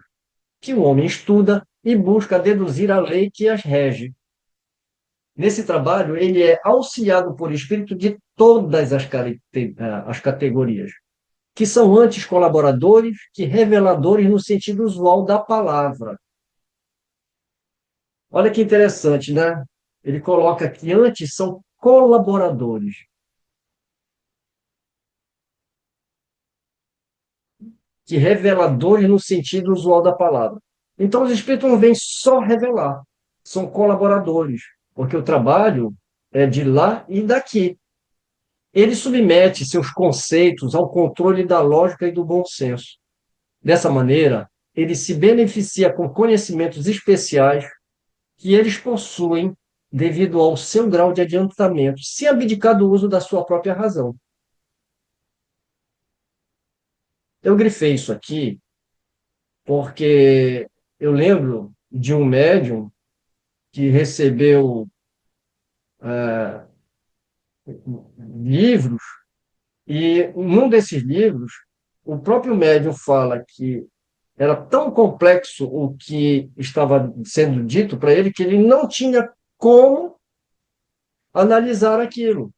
Speaker 1: que o homem estuda e busca deduzir a lei que as rege. Nesse trabalho, ele é auxiliado por espírito de todas as categorias, que são antes colaboradores que reveladores no sentido usual da palavra. Olha que interessante, né? Ele coloca que antes são colaboradores. Que reveladores no sentido usual da palavra. Então, os espíritos não vêm só revelar, são colaboradores, porque o trabalho é de lá e daqui. Ele submete seus conceitos ao controle da lógica e do bom senso. Dessa maneira, ele se beneficia com conhecimentos especiais que eles possuem devido ao seu grau de adiantamento, sem abdicar do uso da sua própria razão. Eu grifei isso aqui porque eu lembro de um médium que recebeu livros, e num desses livros, o próprio médium fala que era tão complexo o que estava sendo dito para ele que ele não tinha como analisar aquilo.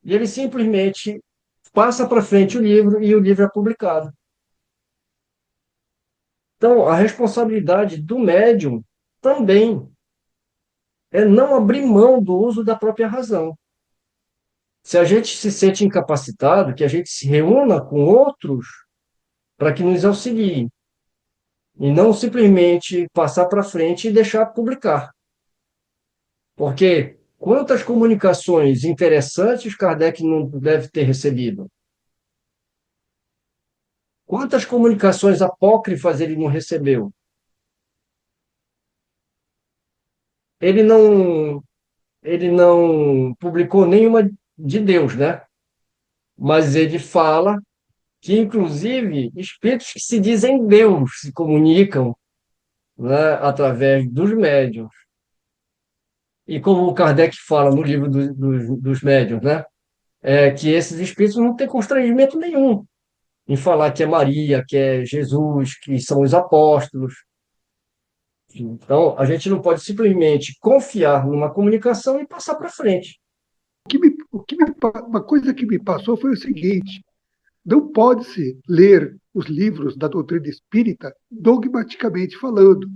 Speaker 1: E ele simplesmente passa para frente o livro e o livro é publicado. Então, a responsabilidade do médium também é não abrir mão do uso da própria razão. Se a gente se sente incapacitado, que a gente se reúna com outros para que nos auxiliem, e não simplesmente passar para frente e deixar publicar. Porque quantas comunicações interessantes Kardec não deve ter recebido? Quantas comunicações apócrifas ele não recebeu? Ele não publicou nenhuma de Deus, né? Mas ele fala que, inclusive, espíritos que se dizem Deus se comunicam, né, através dos médiuns. E como o Kardec fala no livro dos médiuns, né, que esses espíritos não têm constrangimento nenhum em falar que é Maria, que é Jesus, que são os apóstolos. Então, a gente não pode simplesmente confiar numa comunicação e passar para frente.
Speaker 3: Uma coisa que me passou foi o seguinte: não pode-se ler os livros da doutrina espírita dogmaticamente falando,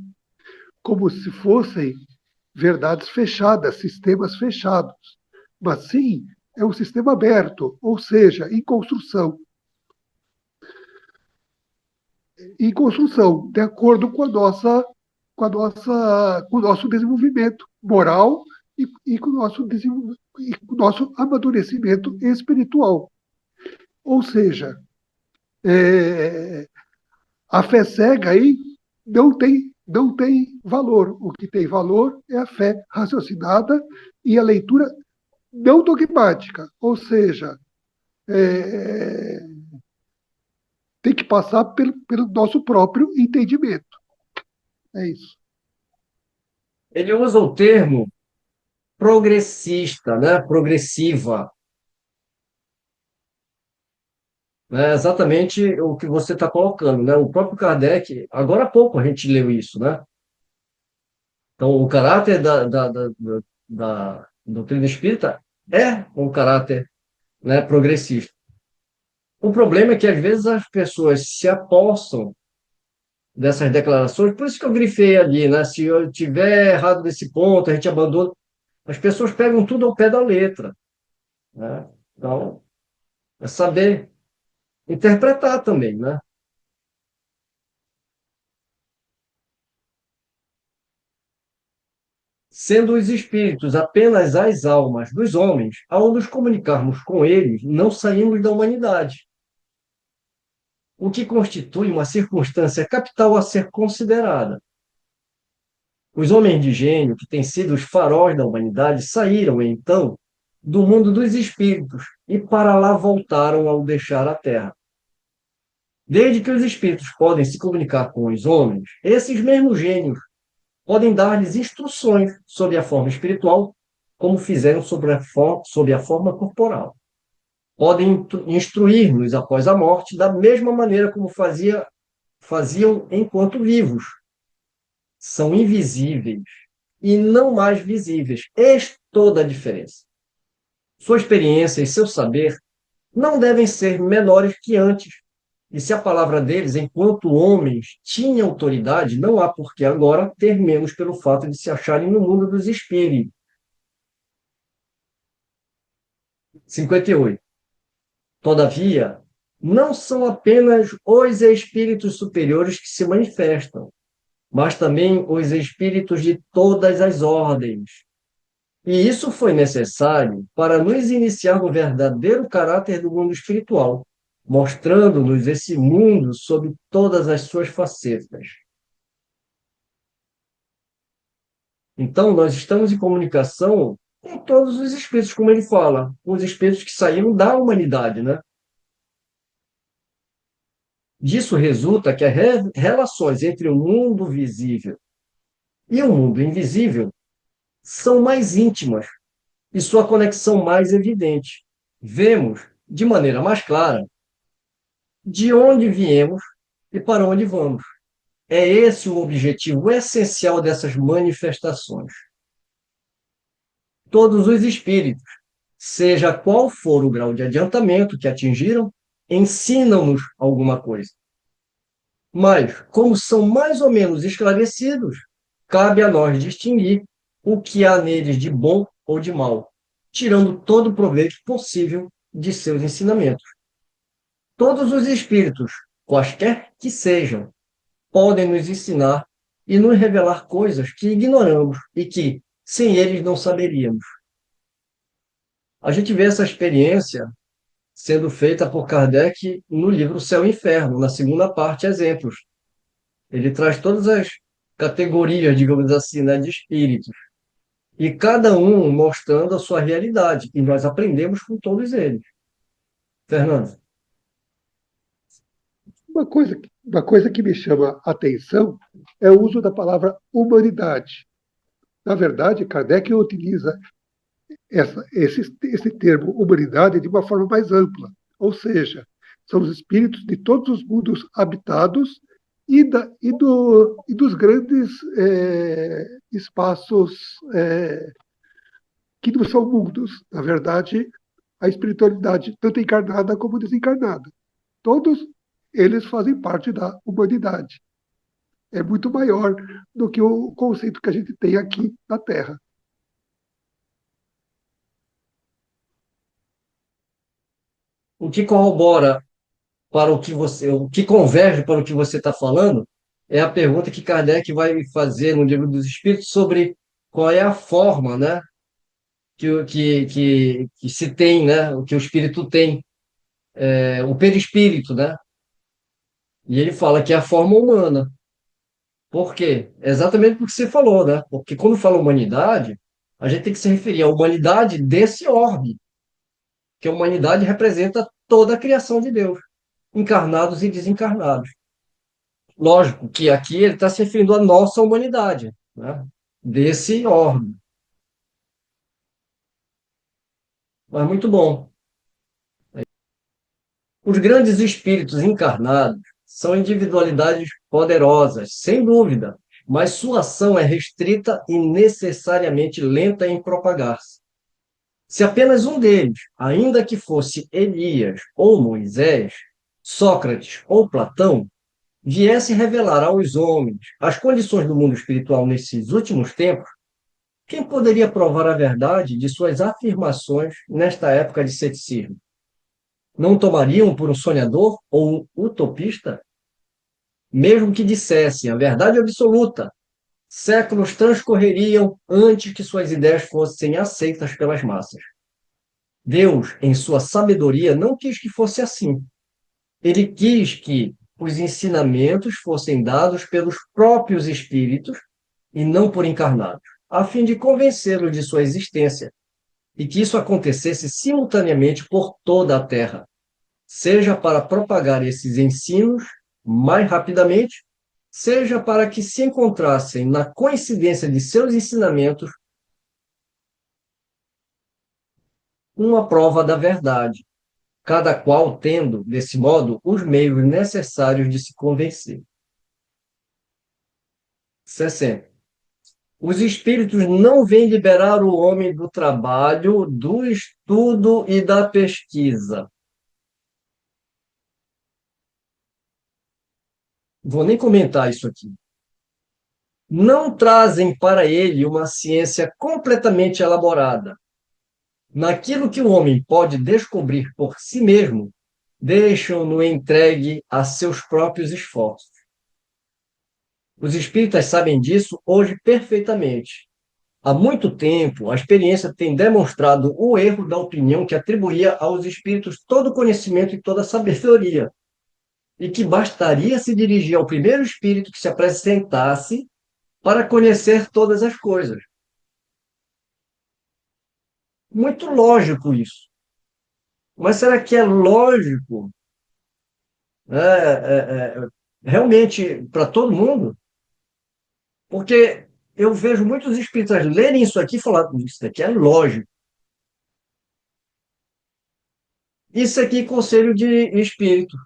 Speaker 3: como se fossem verdades fechadas, sistemas fechados. Mas sim, é um sistema aberto, ou seja, em construção, de acordo com o nosso desenvolvimento moral e com o nosso amadurecimento espiritual. Ou seja, é, a fé cega aí não tem valor. O que tem valor é a fé raciocinada e a leitura não dogmática, ou seja, é, tem que passar pelo nosso próprio entendimento. É isso.
Speaker 1: Ele usa o termo progressista, né? Progressiva. É exatamente o que você está colocando, né? O próprio Kardec, agora há pouco a gente leu isso, né? Então, o caráter da doutrina espírita é um caráter, né, progressista. O problema é que, às vezes, as pessoas se apossam dessas declarações, por isso que eu grifei ali, né? Se eu tiver errado nesse ponto, a gente abandona. As pessoas pegam tudo ao pé da letra, né? Então, é saber interpretar também, né? Sendo os espíritos apenas as almas dos homens, ao nos comunicarmos com eles, não saímos da humanidade, o que constitui uma circunstância capital a ser considerada. Os homens de gênio, que têm sido os faróis da humanidade, saíram, então, do mundo dos espíritos e para lá voltaram ao deixar a Terra. Desde que os espíritos podem se comunicar com os homens, esses mesmos gênios podem dar-lhes instruções sobre a forma espiritual, como fizeram sobre a forma corporal. Podem instruir-nos após a morte, da mesma maneira como faziam enquanto vivos. São invisíveis e não mais visíveis. Eis toda a diferença. Sua experiência e seu saber não devem ser menores que antes. E se a palavra deles, enquanto homens, tinha autoridade, não há por que agora ter menos pelo fato de se acharem no mundo dos espíritos. 58. Todavia, não são apenas os espíritos superiores que se manifestam, mas também os espíritos de todas as ordens. E isso foi necessário para nos iniciar no verdadeiro caráter do mundo espiritual, mostrando-nos esse mundo sob todas as suas facetas. Então, nós estamos em comunicação com todos os espíritos, como ele fala, com os espíritos que saíram da humanidade, né? Disso resulta que as relações entre o mundo visível e o mundo invisível são mais íntimas e sua conexão mais evidente. Vemos, de maneira mais clara, de onde viemos e para onde vamos. É esse o objetivo essencial dessas manifestações. Todos os espíritos, seja qual for o grau de adiantamento que atingiram, ensinam-nos alguma coisa. Mas, como são mais ou menos esclarecidos, cabe a nós distinguir o que há neles de bom ou de mal, tirando todo o proveito possível de seus ensinamentos. Todos os espíritos, quaisquer que sejam, podem nos ensinar e nos revelar coisas que ignoramos e que, sem eles, não saberíamos. A gente vê essa experiência sendo feita por Kardec no livro Céu e Inferno, na segunda parte, Exemplos. Ele traz todas as categorias, digamos assim, né, de espíritos, e cada um mostrando a sua realidade, e nós aprendemos com todos eles. Fernando?
Speaker 3: Uma coisa que me chama a atenção é o uso da palavra humanidade. Na verdade, Kardec utiliza esse termo humanidade de uma forma mais ampla, ou seja, são os espíritos de todos os mundos habitados e dos grandes espaços que não são mundos. Na verdade, a espiritualidade, tanto encarnada como desencarnada. Todos eles fazem parte da humanidade. é muito maior do que o conceito que a gente tem aqui na Terra.
Speaker 1: O que corrobora para o que converge para o que você está falando, é a pergunta que Kardec vai fazer no Livro dos Espíritos sobre qual é a forma, né, que se tem, né, o que o espírito tem, o perispírito, né? E ele fala que é a forma humana. Por quê? Exatamente porque você falou, né? Porque quando fala humanidade, a gente tem que se referir à humanidade desse orbe, que a humanidade representa toda a criação de Deus, encarnados e desencarnados. Lógico que aqui ele está se referindo à nossa humanidade, né? Desse orbe. Mas muito bom. Os grandes espíritos encarnados são individualidades poderosas, sem dúvida, mas sua ação é restrita e necessariamente lenta em propagar-se. Se apenas um deles, ainda que fosse Elias ou Moisés, Sócrates ou Platão, viesse revelar aos homens as condições do mundo espiritual nesses últimos tempos, quem poderia provar a verdade de suas afirmações nesta época de ceticismo? Não tomariam por um sonhador ou um utopista? Mesmo que dissessem a verdade absoluta, séculos transcorreriam antes que suas ideias fossem aceitas pelas massas. Deus, em sua sabedoria, não quis que fosse assim. Ele quis que os ensinamentos fossem dados pelos próprios espíritos e não por encarnados, a fim de convencê-los de sua existência, e que isso acontecesse simultaneamente por toda a Terra, seja para propagar esses ensinos mais rapidamente, seja para que se encontrassem na coincidência de seus ensinamentos uma prova da verdade, cada qual tendo, desse modo, os meios necessários de se convencer. 60. Os espíritos não vêm liberar o homem do trabalho, do estudo e da pesquisa. Vou nem comentar isso aqui. Não trazem para ele uma ciência completamente elaborada. Naquilo que o homem pode descobrir por si mesmo, deixam-no entregue a seus próprios esforços. Os espíritas sabem disso hoje perfeitamente. Há muito tempo, a experiência tem demonstrado o erro da opinião que atribuía aos espíritos todo o conhecimento e toda a sabedoria, e que bastaria se dirigir ao primeiro espírito que se apresentasse para conhecer todas as coisas. Muito lógico isso. Mas será que é lógico, realmente para todo mundo? Porque eu vejo muitos espíritas lerem isso aqui e falar, isso daqui é lógico. Isso aqui é conselho de espírito,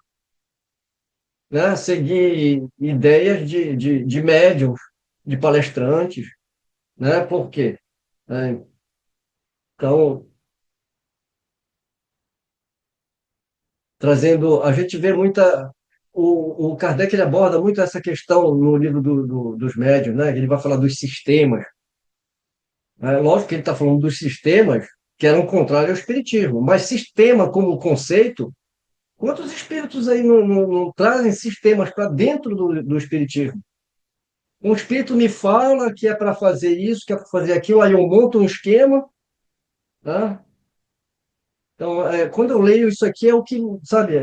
Speaker 1: né? Seguir ideias de médiums, de palestrantes, né? Por quê? É, então, trazendo, a gente vê muita. O Kardec ele aborda muito essa questão no livro dos médiuns, né? Ele vai falar dos sistemas. Né? Lógico que ele está falando dos sistemas que eram contrários ao espiritismo, mas sistema como conceito, quantos espíritos aí não trazem sistemas para dentro do espiritismo? Um espírito me fala que é para fazer isso, que é para fazer aquilo, aí eu monto um esquema, né? Então, quando eu leio isso aqui, é o que, sabe,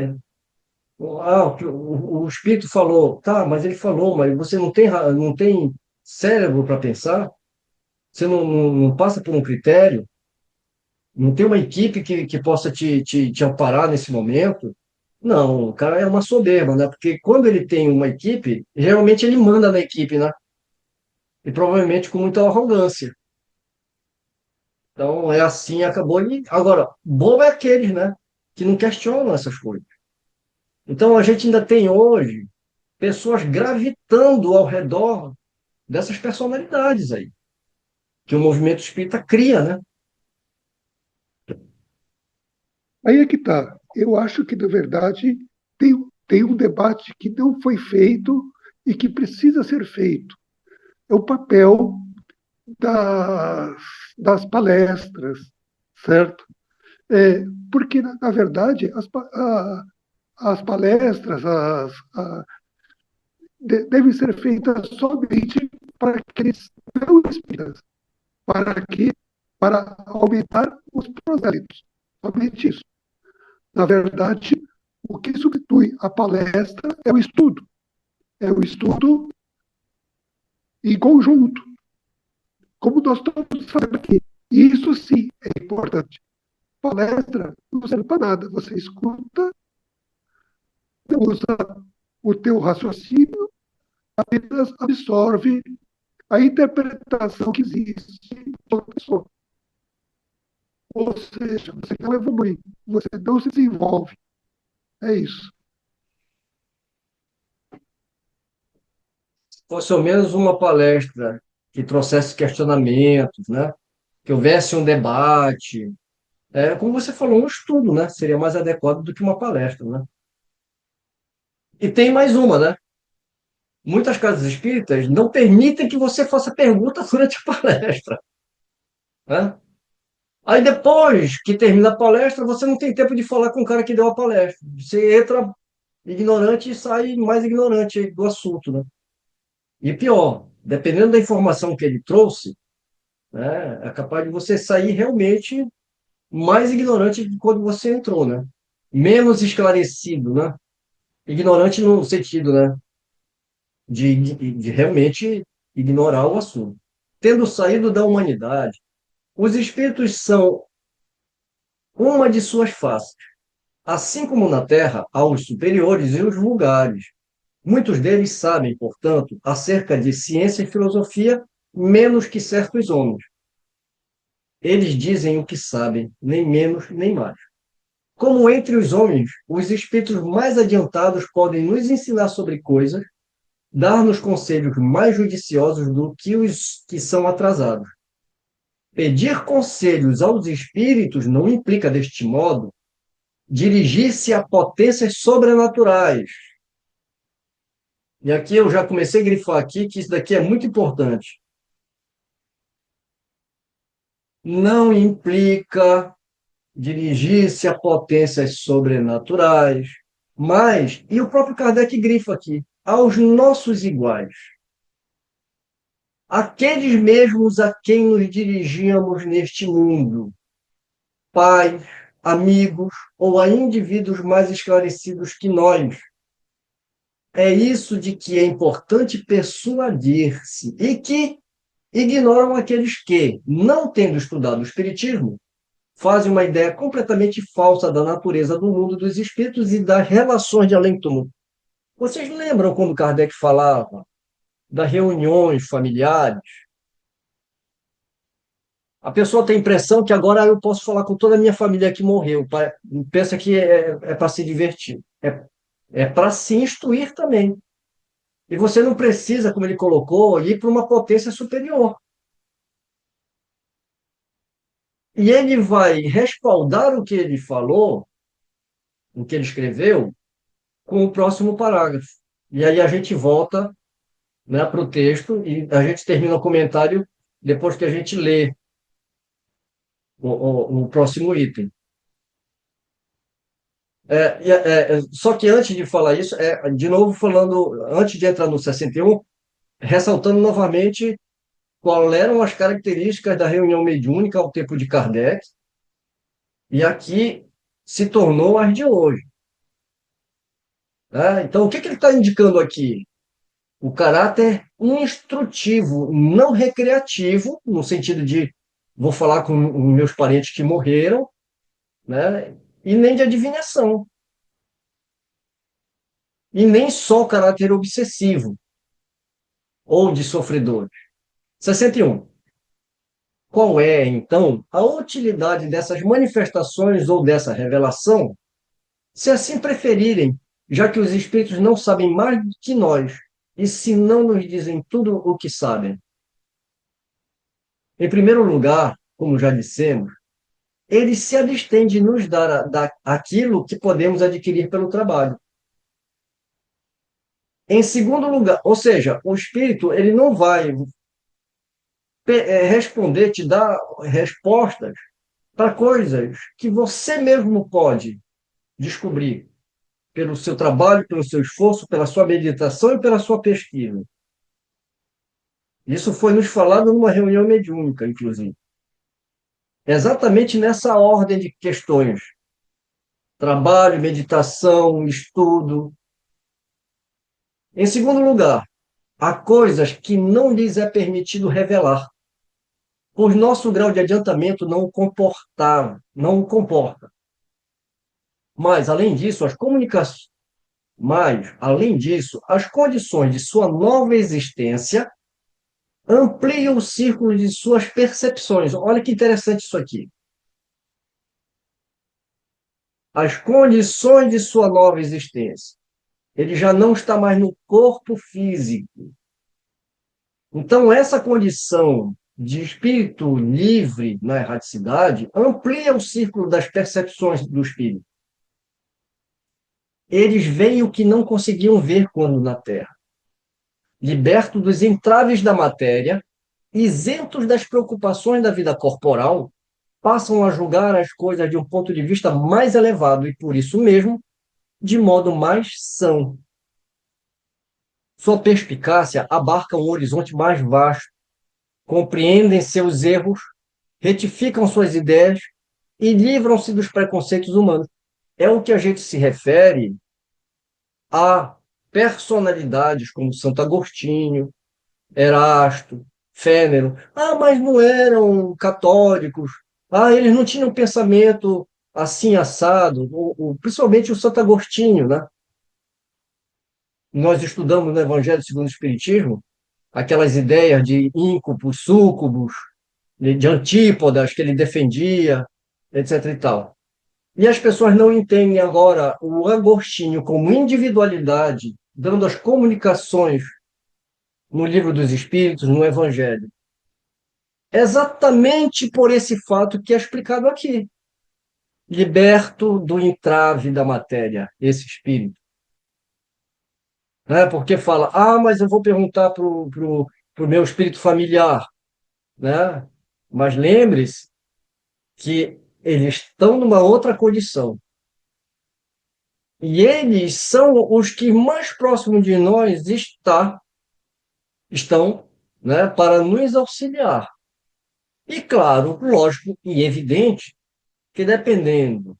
Speaker 1: o que o espírito falou, tá, mas ele falou, mas você não tem cérebro para pensar, você não passa por um critério, não tem uma equipe que possa te amparar nesse momento. Não, o cara é uma soberba, né? Porque quando ele tem uma equipe, geralmente ele manda na equipe, né? E provavelmente com muita arrogância. Então, é assim, acabou. Agora, bobo é aqueles, né? Que não questionam essas coisas. Então, a gente ainda tem hoje pessoas gravitando ao redor dessas personalidades aí, que o movimento espírita cria, né?
Speaker 3: Aí é que está. Eu acho que, na verdade, tem um debate que não foi feito e que precisa ser feito. É o papel das palestras, certo? Porque, na verdade, as palestras devem ser feitas somente para aqueles não espíritas, para que para aumentar os prosélitos. Somente isso. Na verdade, o que substitui a palestra é o estudo. É o estudo em conjunto, como nós estamos fazendo aqui. E isso sim é importante. Palestra não serve para nada. Você escuta, usa o teu raciocínio, apenas absorve a interpretação que existe sobre a pessoa. Ou seja, você não evolui, você não se desenvolve. É isso.
Speaker 1: Fosse ao menos uma palestra que trouxesse questionamentos, né? Que houvesse um debate. Como você falou, um estudo, né? Seria mais adequado do que uma palestra, né? E tem mais uma, né? Muitas casas espíritas não permitem que você faça pergunta durante a palestra, né? Aí depois que termina a palestra, você não tem tempo de falar com o cara que deu a palestra. Você entra ignorante e sai mais ignorante do assunto, né? E pior, dependendo da informação que ele trouxe, né, é capaz de você sair realmente mais ignorante de quando você entrou, né? Menos esclarecido, né? Ignorante no sentido, né, de realmente ignorar o assunto. Tendo saído da humanidade, os espíritos são uma de suas faces. Assim como na Terra, há os superiores e os vulgares. Muitos deles sabem, portanto, acerca de ciência e filosofia menos que certos homens. Eles dizem o que sabem, nem menos nem mais. Como entre os homens, os espíritos mais adiantados podem nos ensinar sobre coisas, dar-nos conselhos mais judiciosos do que os que são atrasados. Pedir conselhos aos espíritos não implica, deste modo, dirigir-se a potências sobrenaturais. E aqui eu já comecei a grifar aqui que isso daqui é muito importante. Não implica dirigir-se a potências sobrenaturais, mas, e o próprio Kardec grifa aqui, aos nossos iguais, aqueles mesmos a quem nos dirigíamos neste mundo, pais, amigos ou a indivíduos mais esclarecidos que nós. É isso de que é importante persuadir-se e que ignoram aqueles que, não tendo estudado o Espiritismo, fazem uma ideia completamente falsa da natureza do mundo dos espíritos e das relações de além-túmulo. Vocês lembram quando Kardec falava das reuniões familiares? A pessoa tem a impressão que agora eu posso falar com toda a minha família que morreu. Pensa que é para se divertir. É para se instruir também. E você não precisa, como ele colocou, ir para uma potência superior. E ele vai respaldar o que ele falou, o que ele escreveu, com o próximo parágrafo. E aí a gente volta, né, para o texto e a gente termina o comentário depois que a gente lê o próximo item. Só que antes de falar isso, de novo falando, antes de entrar no 61, ressaltando novamente quais eram as características da reunião mediúnica ao tempo de Kardec, e aqui se tornou as de hoje. Né? Então, o que ele está indicando aqui? O caráter instrutivo, não recreativo, no sentido de vou falar com meus parentes que morreram, né? E nem de adivinhação. E nem só o caráter obsessivo ou de sofredores. 61. Qual é, então, a utilidade dessas manifestações ou dessa revelação, se assim preferirem, já que os espíritos não sabem mais do que nós, e se não nos dizem tudo o que sabem? Em primeiro lugar, como já dissemos, eles se abstêm de nos dar aquilo que podemos adquirir pelo trabalho. Em segundo lugar, ou seja, o espírito ele não vai responder, te dar respostas para coisas que você mesmo pode descobrir pelo seu trabalho, pelo seu esforço, pela sua meditação e pela sua pesquisa. Isso foi nos falado numa reunião mediúnica, inclusive. Exatamente nessa ordem de questões: trabalho, meditação, estudo. Em segundo lugar, há coisas que não lhes é permitido revelar, pois nosso grau de adiantamento não o comporta. Mas, além disso, as condições de sua nova existência ampliam o círculo de suas percepções. Olha que interessante isso aqui. As condições de sua nova existência. Ele já não está mais no corpo físico. Então, essa condição de espírito livre na erraticidade amplia o círculo das percepções do espírito. Eles veem o que não conseguiam ver quando na Terra. Libertos dos entraves da matéria, isentos das preocupações da vida corporal, passam a julgar as coisas de um ponto de vista mais elevado e, por isso mesmo, de modo mais são. Sua perspicácia abarca um horizonte mais vasto, compreendem seus erros, retificam suas ideias e livram-se dos preconceitos humanos. É o que a gente se refere a personalidades como Santo Agostinho, Erasto, Fênero. Ah, mas não eram católicos. Ah, eles não tinham pensamento assim assado. Principalmente o Santo Agostinho, né? Nós estudamos no Evangelho segundo o Espiritismo aquelas ideias de íncubos, súcubos, de antípodas que ele defendia, etc. e tal. E as pessoas não entendem agora o Agostinho como individualidade, dando as comunicações no Livro dos Espíritos, no Evangelho. Exatamente por esse fato que é explicado aqui. Liberto do entrave da matéria, esse espírito. Né? Porque fala, mas eu vou perguntar para o meu espírito familiar. Né? Mas lembre-se que eles estão numa outra condição. E eles são os que mais próximos de nós estão, né, para nos auxiliar. E claro, lógico e evidente que dependendo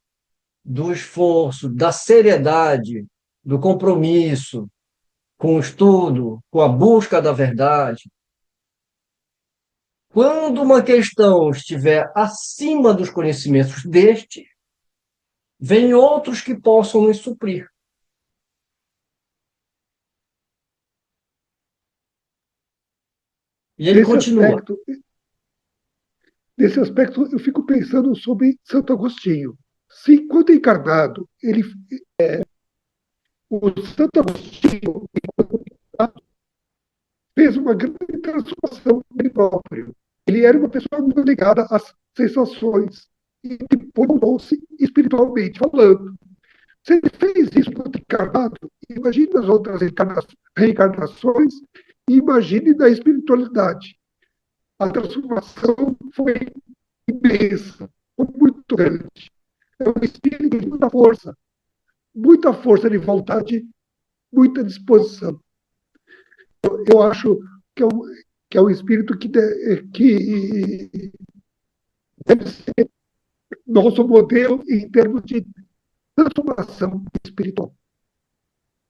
Speaker 1: do esforço, da seriedade, do compromisso com o estudo, com a busca da verdade, quando uma questão estiver acima dos conhecimentos deste, vem outros que possam nos suprir. E ele continua.
Speaker 3: Nesse aspecto, eu fico pensando sobre Santo Agostinho. Se, quando encarnado, o Santo Agostinho fez uma grande transformação dele próprio. Ele era uma pessoa muito ligada às sensações e depois mudou-se espiritualmente falando. Se ele fez isso quando encarnado, imagine nas outras reencarnações e imagine na espiritualidade. A transformação foi imensa, foi muito grande. É um espírito de muita força de vontade, muita disposição. Eu acho que é um espírito que deve ser nosso modelo em termos de transformação espiritual.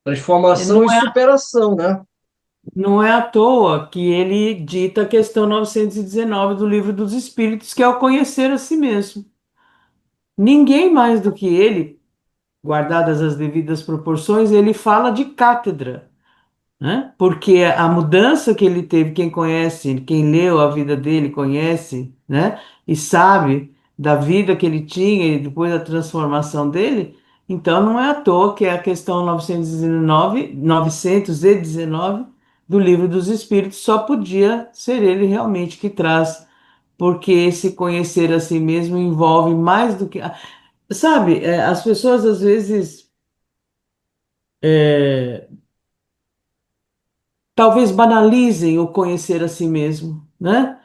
Speaker 1: Transformação e superação, né?
Speaker 2: Não é à toa que ele dita a questão 919 do Livro dos Espíritos, que é o conhecer a si mesmo. Ninguém mais do que ele, guardadas as devidas proporções, ele fala de cátedra, né? Porque a mudança que ele teve, quem conhece, quem leu a vida dele conhece, né? E sabe da vida que ele tinha e depois da transformação dele. Então não é à toa que é a questão 919 do Livro dos Espíritos só podia ser ele realmente que traz, porque esse conhecer a si mesmo envolve mais do que, sabe, as pessoas às vezes talvez banalizem o conhecer a si mesmo, né?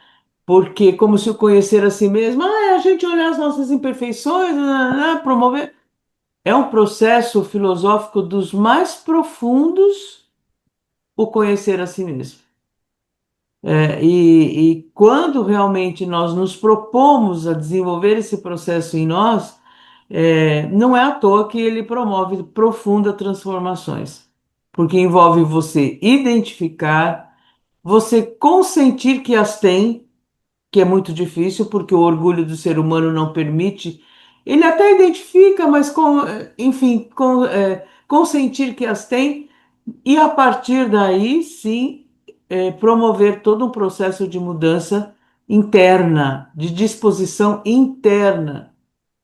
Speaker 2: Porque como se o conhecer a si mesmo, é a gente olhar as nossas imperfeições, né, promover. É um processo filosófico dos mais profundos o conhecer a si mesmo. E quando realmente nós nos propomos a desenvolver esse processo em nós, não é à toa que ele promove profundas transformações, porque envolve você identificar, você consentir que as tem, que é muito difícil, porque o orgulho do ser humano não permite. Ele até identifica, mas enfim, consentir que as tem e a partir daí, sim, promover todo um processo de mudança interna, de disposição interna.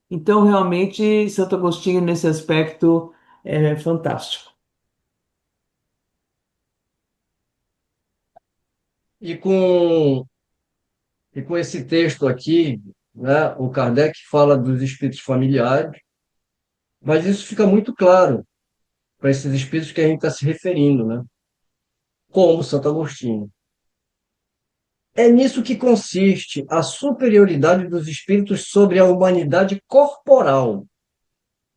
Speaker 2: Então, realmente, Santo Agostinho, nesse aspecto, é fantástico.
Speaker 1: E com, e com esse texto aqui, né, o Kardec fala dos espíritos familiares, mas isso fica muito claro para esses espíritos que a gente está se referindo, né? Como Santo Agostinho. É nisso que consiste a superioridade dos espíritos sobre a humanidade corporal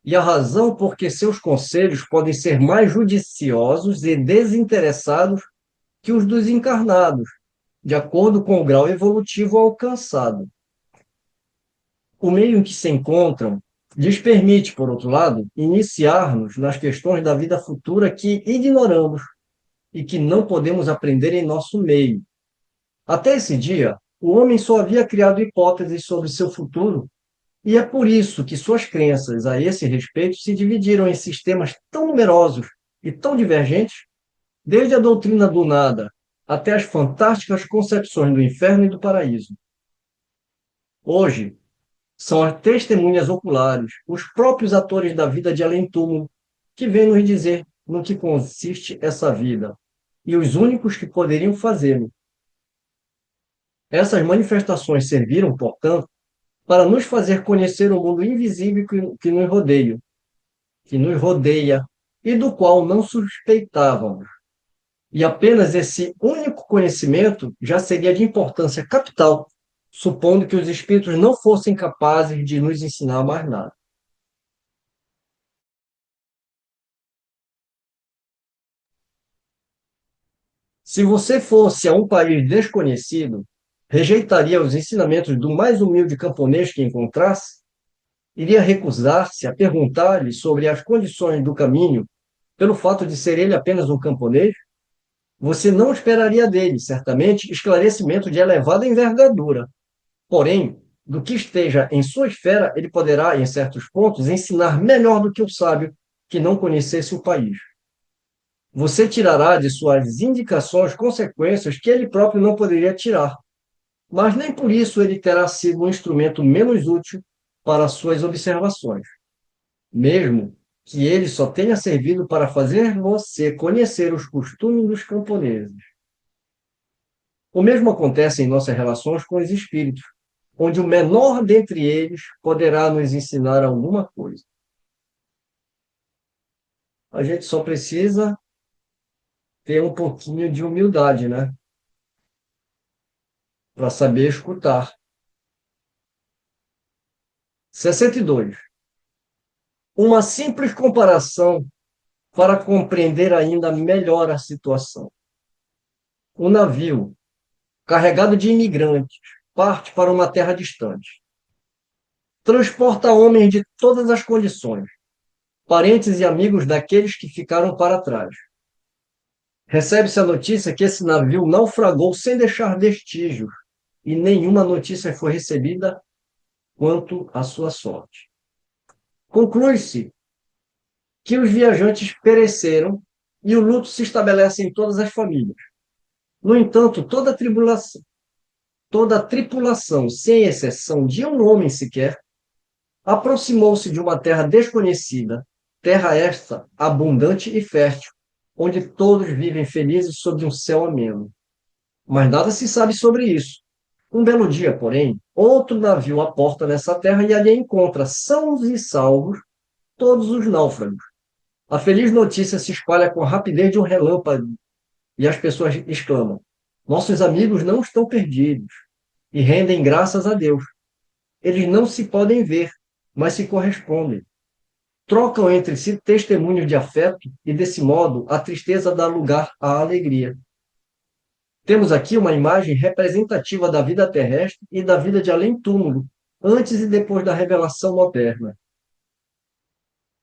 Speaker 1: e a razão por que seus conselhos podem ser mais judiciosos e desinteressados que os dos encarnados, de acordo com o grau evolutivo alcançado. O meio em que se encontram lhes permite, por outro lado, iniciar-nos nas questões da vida futura que ignoramos e que não podemos aprender em nosso meio. Até esse dia, o homem só havia criado hipóteses sobre seu futuro, e é por isso que suas crenças a esse respeito se dividiram em sistemas tão numerosos e tão divergentes, desde a doutrina do nada até as fantásticas concepções do inferno e do paraíso. Hoje, são as testemunhas oculares, os próprios atores da vida de além-túmulo, que vêm nos dizer no que consiste essa vida, e os únicos que poderiam fazê-lo. Essas manifestações serviram, portanto, para nos fazer conhecer o mundo invisível que nos rodeia e do qual não suspeitávamos. E apenas esse único conhecimento já seria de importância capital, supondo que os espíritos não fossem capazes de nos ensinar mais nada. Se você fosse a um país desconhecido, rejeitaria os ensinamentos do mais humilde camponês que encontrasse? Iria recusar-se a perguntar-lhe sobre as condições do caminho, pelo fato de ser ele apenas um camponês? Você não esperaria dele, certamente, esclarecimento de elevada envergadura. Porém, do que esteja em sua esfera, ele poderá, em certos pontos, ensinar melhor do que o sábio que não conhecesse o país. Você tirará de suas indicações consequências que ele próprio não poderia tirar, mas nem por isso ele terá sido um instrumento menos útil para suas observações, mesmo que ele só tenha servido para fazer você conhecer os costumes dos camponeses. O mesmo acontece em nossas relações com os espíritos, onde o menor dentre eles poderá nos ensinar alguma coisa. A gente só precisa ter um pouquinho de humildade, né? Para saber escutar. 62. Uma simples comparação para compreender ainda melhor a situação. Um navio carregado de imigrantes parte para uma terra distante. Transporta homens de todas as condições, parentes e amigos daqueles que ficaram para trás. Recebe-se a notícia que esse navio naufragou sem deixar vestígios, e nenhuma notícia foi recebida quanto à sua sorte. Conclui-se que os viajantes pereceram e o luto se estabelece em todas as famílias. No entanto, toda a tripulação, sem exceção de um homem sequer, aproximou-se de uma terra desconhecida, terra esta abundante e fértil, onde todos vivem felizes sob um céu ameno. Mas nada se sabe sobre isso. Um belo dia, porém, outro navio aporta nessa terra e ali encontra sãos e salvos todos os náufragos. A feliz notícia se espalha com a rapidez de um relâmpago e as pessoas exclamam: nossos amigos não estão perdidos, e rendem graças a Deus. Eles não se podem ver, mas se correspondem. Trocam entre si testemunhos de afeto e, desse modo, a tristeza dá lugar à alegria. Temos aqui uma imagem representativa da vida terrestre e da vida de além-túmulo, antes e depois da revelação moderna.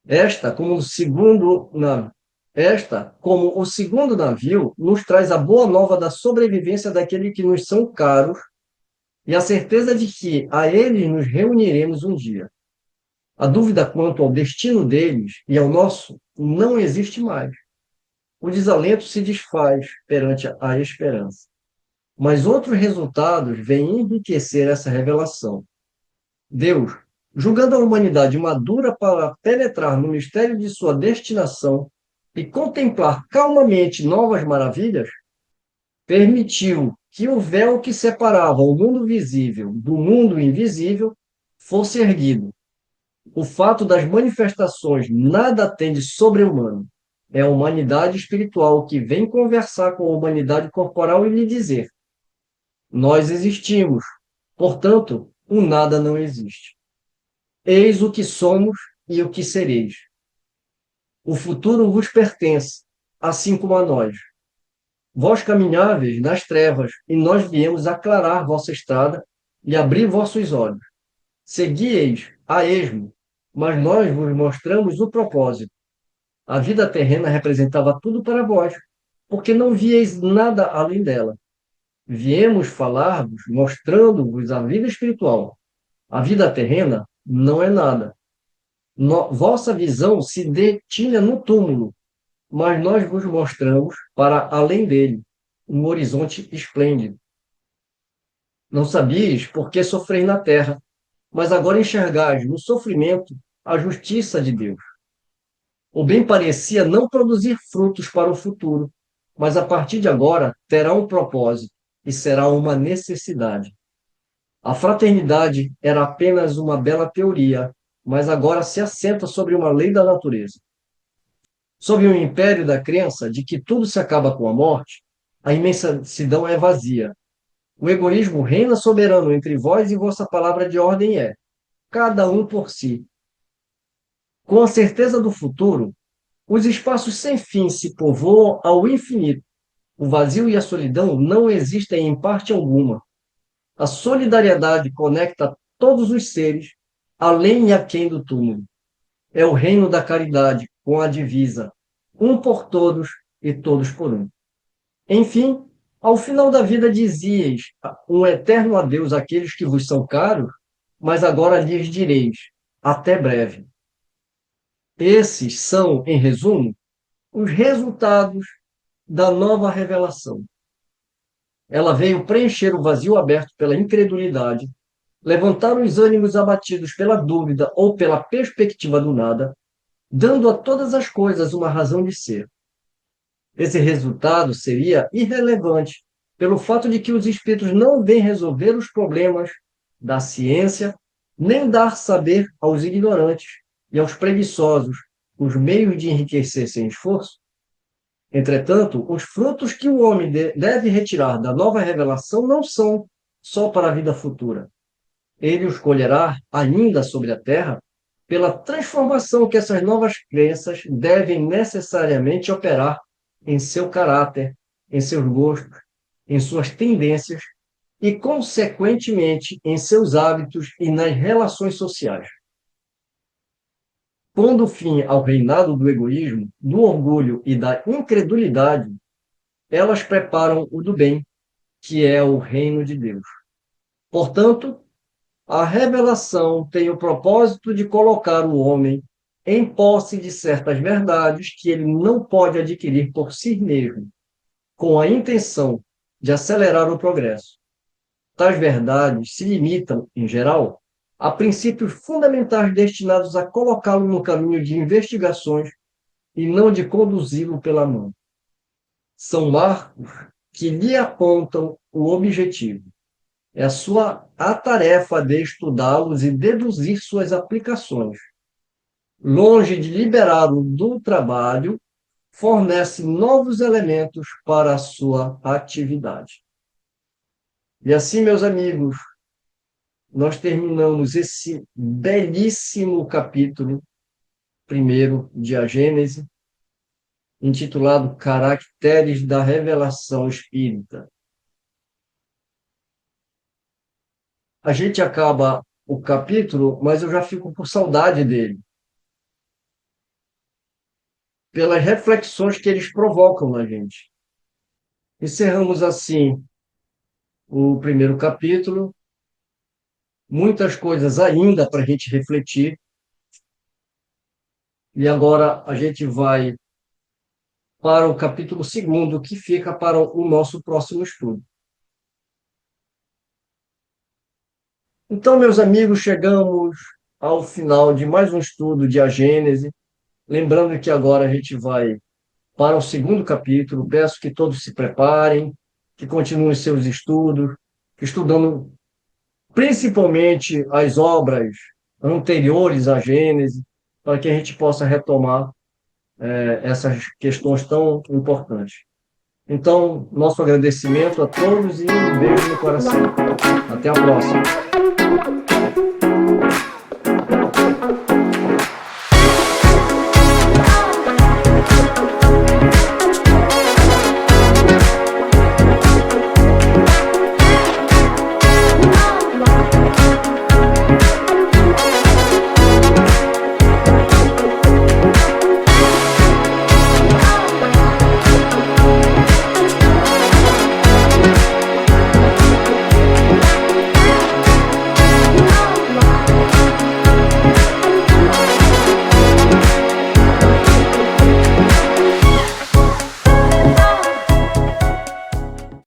Speaker 1: Esta, como o segundo navio, nos traz a boa nova da sobrevivência daqueles que nos são caros e a certeza de que a eles nos reuniremos um dia. A dúvida quanto ao destino deles e ao nosso não existe mais. O desalento se desfaz perante a esperança. Mas outros resultados vêm enriquecer essa revelação. Deus, julgando a humanidade madura para penetrar no mistério de sua destinação e contemplar calmamente novas maravilhas, permitiu que o véu que separava o mundo visível do mundo invisível fosse erguido. O fato das manifestações nada tem de sobre-humano. É a humanidade espiritual que vem conversar com a humanidade corporal e lhe dizer: nós existimos, portanto, o nada não existe. Eis o que somos e o que sereis. O futuro vos pertence, assim como a nós. Vós caminháveis nas trevas, e nós viemos aclarar vossa estrada e abrir vossos olhos. Seguieis a esmo, mas nós vos mostramos o propósito. A vida terrena representava tudo para vós, porque não vieis nada além dela. Viemos falar-vos, mostrando-vos a vida espiritual. A vida terrena não é nada. Vossa visão se detinha no túmulo, mas nós vos mostramos para além dele um horizonte esplêndido. Não sabíeis por que sofreis na terra, mas agora enxergais no sofrimento a justiça de Deus. O bem parecia não produzir frutos para o futuro, mas a partir de agora terá um propósito e será uma necessidade. A fraternidade era apenas uma bela teoria, mas agora se assenta sobre uma lei da natureza. Sob o império da crença de que tudo se acaba com a morte, a imensidão é vazia. O egoísmo reina soberano entre vós e vossa palavra de ordem é: cada um por si. Com a certeza do futuro, os espaços sem fim se povoam ao infinito. O vazio e a solidão não existem em parte alguma. A solidariedade conecta todos os seres, além e aquém do túmulo. É o reino da caridade, com a divisa: um por todos e todos por um. Enfim, ao final da vida dizieis um eterno adeus àqueles que vos são caros, mas agora lhes direis: até breve. Esses são, em resumo, os resultados da nova revelação. Ela veio preencher o vazio aberto pela incredulidade, levantar os ânimos abatidos pela dúvida ou pela perspectiva do nada, dando a todas as coisas uma razão de ser. Esse resultado seria irrelevante pelo fato de que os espíritos não vêm resolver os problemas da ciência, nem dar saber aos ignorantes e aos preguiçosos os meios de enriquecer sem esforço. Entretanto, os frutos que o homem deve retirar da nova revelação não são só para a vida futura. Ele os colherá ainda sobre a terra pela transformação que essas novas crenças devem necessariamente operar em seu caráter, em seus gostos, em suas tendências e, consequentemente, em seus hábitos e nas relações sociais. Pondo fim ao reinado do egoísmo, do orgulho e da incredulidade, elas preparam o do bem, que é o reino de Deus. Portanto, a revelação tem o propósito de colocar o homem em posse de certas verdades que ele não pode adquirir por si mesmo, com a intenção de acelerar o progresso. Tais verdades se limitam, em geral, a princípios fundamentais destinados a colocá-lo no caminho de investigações e não de conduzi-lo pela mão. São marcos que lhe apontam o objetivo. É a tarefa de estudá-los e deduzir suas aplicações. Longe de liberá-lo do trabalho, fornece novos elementos para a sua atividade. E assim, meus amigos, nós terminamos esse belíssimo capítulo primeiro de A Gênese, intitulado Caracteres da Revelação Espírita. A gente acaba o capítulo, mas eu já fico com saudade dele, pelas reflexões que eles provocam na gente. Encerramos assim o primeiro capítulo, muitas coisas ainda para a gente refletir, e agora a gente vai para o capítulo 2, que fica para o nosso próximo estudo. Então, meus amigos, chegamos ao final de mais um estudo de A Gênese. Lembrando que agora a gente vai para o 2º capítulo. Peço que todos se preparem, que continuem seus estudos, estudando principalmente as obras anteriores à Gênese, para que a gente possa retomar essas questões tão importantes. Então, nosso agradecimento a todos e um beijo no coração. Até a próxima.